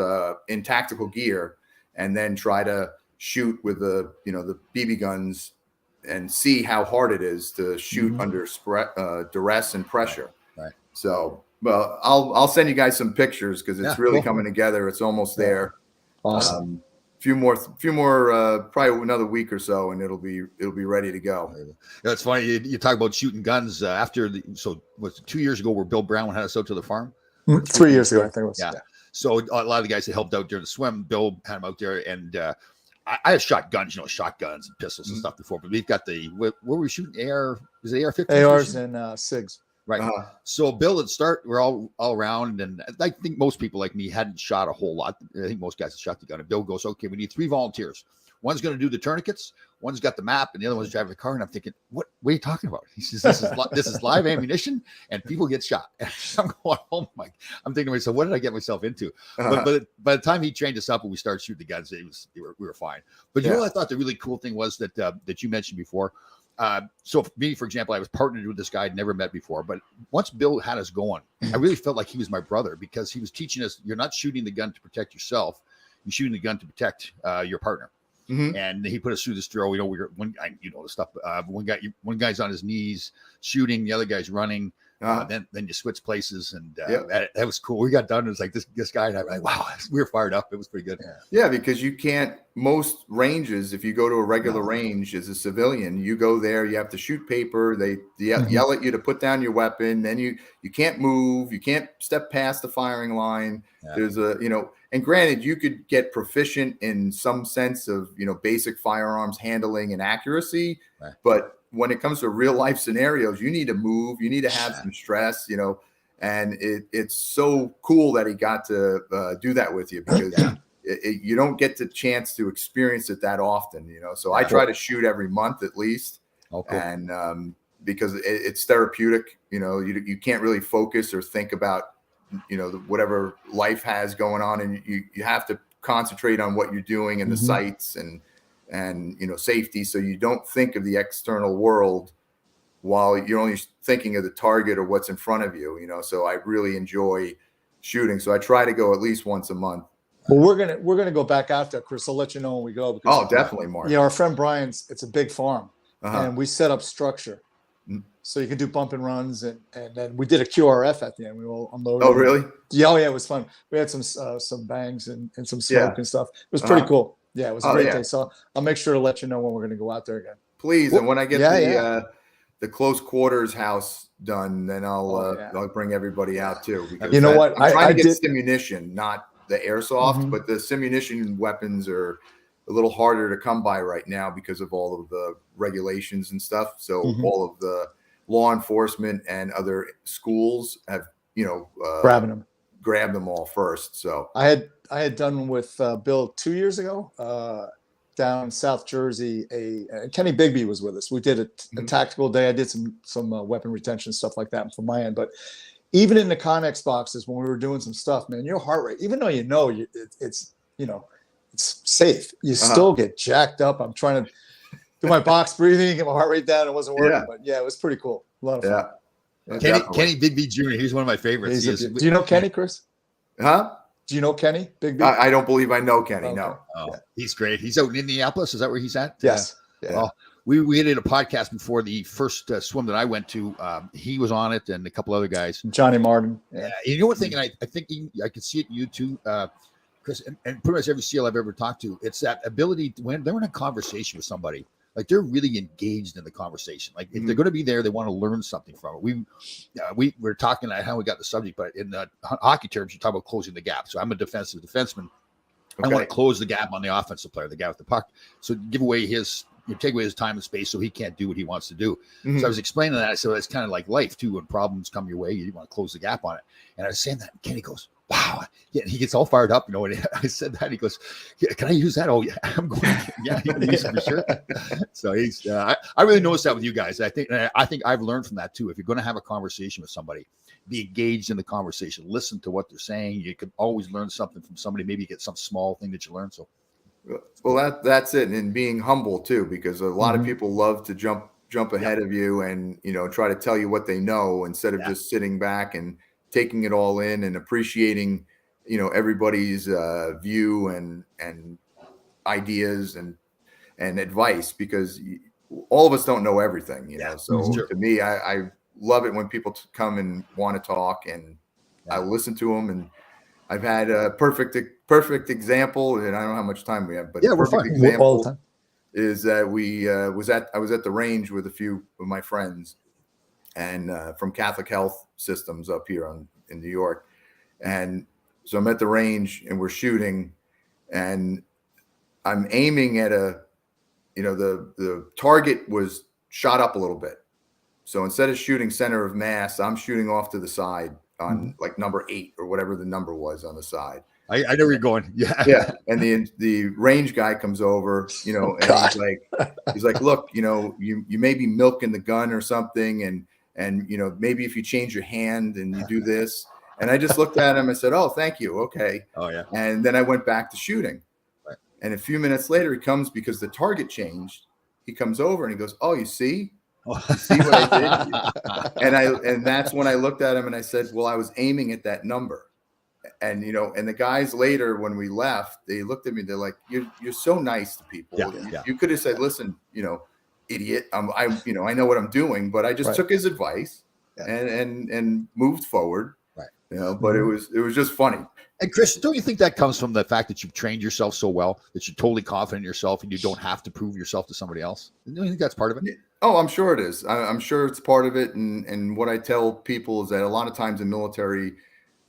in tactical gear, and then try to shoot with the BB guns and see how hard it is to shoot under duress and pressure. Right. So, well, I'll send you guys some pictures, because it's really coming together. It's almost there. Awesome. Few more, probably another week or so, and it'll be ready to go. It's funny you talk about shooting guns so was it 2 years ago where Bill Brown had us out to the farm? 3 years ago, I think it was. Yeah. So a lot of the guys that helped out during the swim, Bill had them out there, and I have shot guns, shotguns and pistols and stuff before, but we've got what were we shooting? Is it AR-15? ARs and SIGs. Right. So Bill would start, we're all around, and I think most people like me hadn't shot a whole lot. I think most guys had shot the gun. And Bill goes, okay, we need 3 volunteers. one's going to do the tourniquets, one's got the map, and the other one's driving the car. And I'm thinking, what are you talking about? He says, this is live ammunition, and people get shot. And I'm going, oh my! I'm thinking to myself, what did I get myself into? But by the time he trained us up and we started shooting the guns, we were fine. But you know what I thought the really cool thing was that you mentioned before. So for me, for example, I was partnered with this guy I'd never met before, but once Bill had us going, I really felt like he was my brother because he was teaching us, you're not shooting the gun to protect yourself. You're shooting the gun to protect your partner. Mm-hmm. And he put us through this drill. The stuff. One guy's on his knees shooting, the other guy's running. Then you switch places, and that was cool. We got done. It was like this guy and I were like, wow, we were fired up. It was pretty good. Yeah, because you can't. Most ranges, if you go to a regular range as a civilian, you go there. You have to shoot paper. They yell at you to put down your weapon. Then you can't move. You can't step past the firing line. Yeah. There's and granted, you could get proficient in some sense of basic firearms handling and accuracy, right. But when it comes to real life scenarios, you need to move, you need to have some stress, and it's so cool that he got to do that with you because you don't get the chance to experience it that often, So I try to shoot every month at least. Oh, cool. And because it's therapeutic, you can't really focus or think about, whatever life has going on, and you have to concentrate on what you're doing and the sights and safety, so you don't think of the external world while you're only thinking of the target or what's in front of you. So I really enjoy shooting, so I try to go at least once a month. Well, we're gonna go back out there, Chris. I'll let you know when we go. Because, definitely, Mark. Yeah, our friend Brian's. It's a big farm, and we set up structure, so you can do bump and runs, and then we did a QRF at the end. We all unloaded. Oh, really? Yeah, it was fun. We had some bangs and some smoke and stuff. It was pretty cool. Yeah, it was a great day. So I'll make sure to let you know when we're going to go out there again. Please, and when I get the close quarters house done, then I'll bring everybody out too. Because you know what? I'm trying to get simunition, not the airsoft, but the simunition weapons are a little harder to come by right now because of all of the regulations and stuff. So all of the law enforcement and other schools have grabbed them all first. So I had done with Bill 2 years ago down in South Jersey. Kenny Bigby was with us. We did a tactical day. I did some weapon retention stuff like that from my end. But even in the Connex boxes when we were doing some stuff, man, your heart rate, even though it's safe, you still get jacked up. I'm trying to do my box breathing, get my heart rate down. It wasn't working, but it was pretty cool. A lot of fun. Kenny Bigby Jr. He's one of my favorites. Do you know Kenny, Chris? Huh? Do you know Kenny Bigby? I don't believe I know Kenny. Okay. No. Oh, he's great. He's out in Indianapolis. Is that where he's at? Yes. Yeah. Well, we did a podcast before the first swim that I went to. He was on it, and a couple other guys. Johnny Martin. Yeah. You know what thing? And I think I could see it in you too, Chris, and pretty much every SEAL I've ever talked to. It's that ability to, when they're in a conversation with somebody, like they're really engaged in the conversation. Like if they're going to be there, they want to learn something from it. We were talking about how we got the subject, but in the hockey terms, you talk about closing the gap. So I'm a defensive defenseman. Okay. I want to close the gap on the offensive player, the guy with the puck. So take away his time and space so he can't do what he wants to do. So I was explaining that. So it's kind of like life too. When problems come your way, you want to close the gap on it. And I was saying that, and Kenny goes, wow. Yeah, he gets all fired up, and I said that, he goes, yeah, can I use that? Oh yeah, I'm going, yeah, you can use it for sure. So he's, I really noticed that with you guys. I think I've learned from that too. If you're going to have a conversation with somebody, be engaged in the conversation, listen to what they're saying. You can always learn something from somebody, maybe get some small thing that you learn. So, well, that's it. And being humble too, because a lot of people love to jump ahead of you and, try to tell you what they know instead of just sitting back and taking it all in and appreciating, everybody's view and ideas and advice, because all of us don't know everything, So to me, I love it when people come and want to talk, and I listen to them. And I've had a perfect example, and I don't know how much time we have, but we're perfect fine. example All the time. is that I was at the range with a few of my friends, and from Catholic Health Systems up here in New York. And so I'm at the range and we're shooting, and I'm aiming at the target was shot up a little bit. So instead of shooting center of mass, I'm shooting off to the side on like number 8 or whatever the number was on the side. I know where you're going. Yeah. Yeah, and the range guy comes over, Oh, and God. he's like, look, you may be milking the gun or something, and maybe if you change your hand and you do this, and I just looked at him and said, oh, thank you, okay, Oh yeah. and then I went back to shooting, Right. and a few minutes later he comes because the target changed. He comes over and he goes, oh, you see what I did? And that's when I looked at him and I said, well, I was aiming at that number. And and the guys later when we left, they looked at me. They're like, "You're so nice to people. Yeah. You could have said, listen, idiot. I know what I'm doing, but I just Right. took his advice Yeah. and moved forward. Right. But it was just funny. And Chris, don't you think that comes from the fact that you've trained yourself so well that you're totally confident in yourself and you don't have to prove yourself to somebody else? Don't you think that's part of it? Oh, I'm sure it is. I'm sure it's part of it. And what I tell people is that a lot of times in military,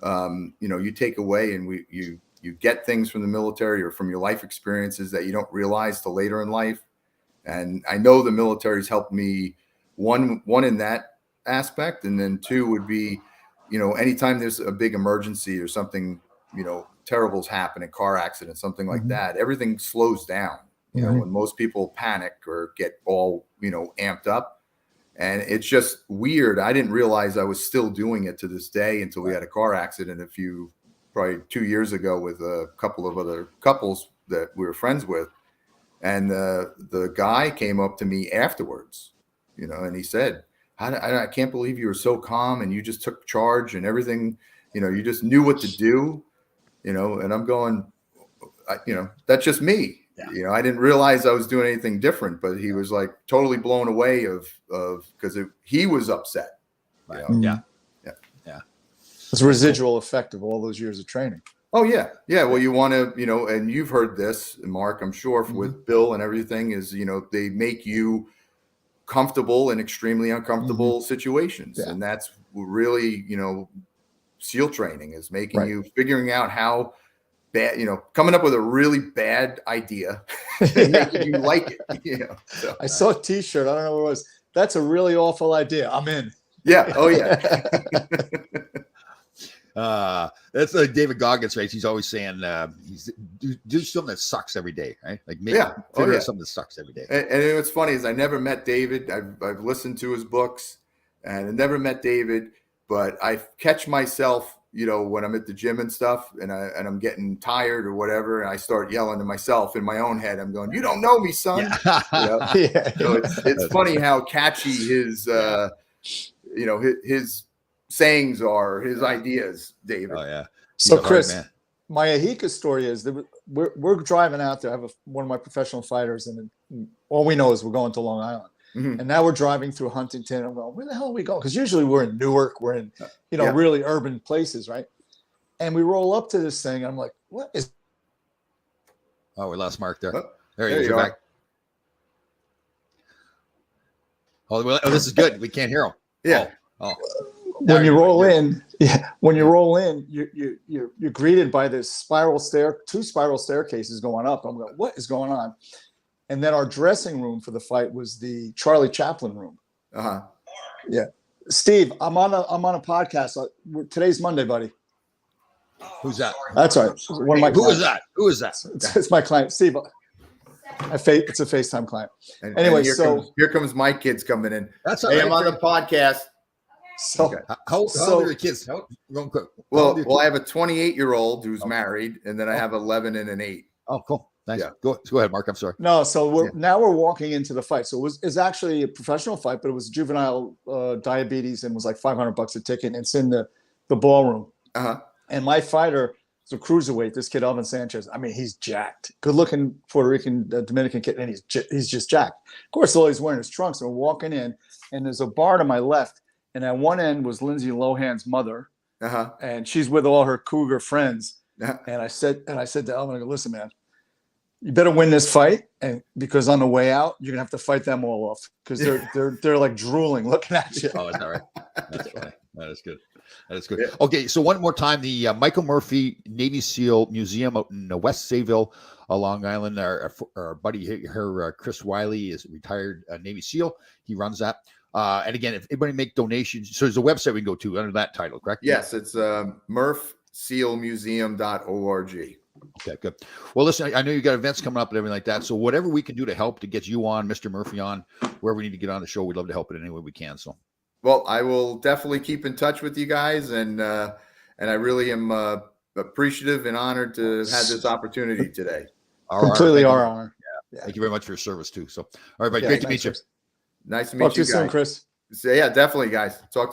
you take away and you get things from the military or from your life experiences that you don't realize till later in life. And I know the military's helped me one in that aspect. And then two would be, anytime there's a big emergency or something, terrible's happened, a car accident, something like Mhm. that, everything slows down. Mhm. When most people panic or get all, amped up. And it's just weird. I didn't realize I was still doing it to this day until we had a car accident probably 2 years ago with a couple of other couples that we were friends with. And the guy came up to me afterwards, and he said, I can't believe you were so calm and you just took charge and everything, you just knew what to do, and I'm going, that's just me. Yeah. I didn't realize I was doing anything different, but he was like totally blown away because he was upset. Right. Mhm. Yeah. It's a residual effect of all those years of training. Oh yeah. Yeah. Well, you want to, and you've heard this, Mark, I'm sure with Bill and everything is, they make you comfortable in extremely uncomfortable situations. Yeah. And that's really, SEAL training is making Right. you figuring out how bad, coming up with a really bad idea and making you like it. So, I saw a T-shirt. I don't know what it was. That's a really awful idea. I'm in. yeah. Oh yeah. That's like David Goggins, right? He's always saying do something that sucks every day, right? Like maybe figure out something that sucks every day. And what's funny is I never met David. I've listened to his books and I never met David, but I catch myself, when I'm at the gym and stuff and I'm getting tired or whatever. And I start yelling to myself in my own head. I'm going, you don't know me, son. Yeah. Yeah. So it's funny how catchy his, his sayings are, his ideas, David. Oh yeah. So, He's a hard Chris, man. my Ahika story is that we're driving out there. I have one of my professional fighters, and all we know is we're going to Long Island. Mhm. And now we're driving through Huntington. I'm going, where the hell are we going? Because usually we're in Newark, we're in, Yeah. really urban places, right? And we roll up to this thing. And I'm like, what is? Oh, we lost Mark there. Oh, There he there is. you You're are. back. Oh, this is good. We can't hear him. Yeah. Oh. When you you're roll right. in, when you roll in, you're greeted by this two spiral staircases going up. I'm going, what is going on? And then our dressing room for the fight was the Charlie Chaplin room. Uh-huh. Steve, I'm on a podcast. Today's Monday, buddy. Who's that? That's right. One of my Who is clients. that? Who is that? It's my client, Steve. It's a FaceTime client. And Anyway, here comes my kids coming in. That's all Hey, right. I'm on the podcast. So Okay. How old are your kids? Real quick. How old are your Well, I kids? have a 28-year-old who's Okay. married, and then I have 11 and an 8. Oh, cool. Nice. Yeah. Go ahead, Mark. I'm sorry. no, so Yeah. now we're walking into the fight. So it's actually a professional fight, but it was juvenile diabetes and was like $500 a ticket. And it's in the ballroom. Uh-huh. And my fighter is a cruiserweight. This kid Alvin Sanchez. I mean, he's jacked, good-looking Puerto Rican, Dominican kid, and he's just jacked. Of course, all he's wearing is trunks. And we're walking in, and there's a bar to my left, and at one end was Lindsay Lohan's mother, Uh-huh. and she's with all her cougar friends. Uh-huh. And I said to Alvin, I go, listen, man, you better win this fight, and because on the way out, you're gonna have to fight them all off because they're like drooling, looking at you. Oh, is that right? That's funny. That is good. That is good. Yeah. Okay, so one more time, the Michael Murphy Navy SEAL Museum out in West Sayville, Long Island. Our buddy, Chris Wiley, is a retired Navy SEAL. He runs that. And again, if anybody make donations, so there's a website we can go to under that title, correct? Yes, it's sealmuseum.org. Okay, good. Well, listen, I know you got events coming up and everything like that. So whatever we can do to help to get you on, Mr. Murphy on, wherever we need to get on the show, we'd love to help in any way we can. So, Well, I will definitely keep in touch with you guys, and I really am appreciative and honored to have this opportunity today. Completely our honor. Thank you very much for your service too. So, all right, buddy, Yeah, great to thanks, meet you. Chris. Nice to Talk meet to you you soon, guys. Chris. So, yeah, definitely, guys. Talk to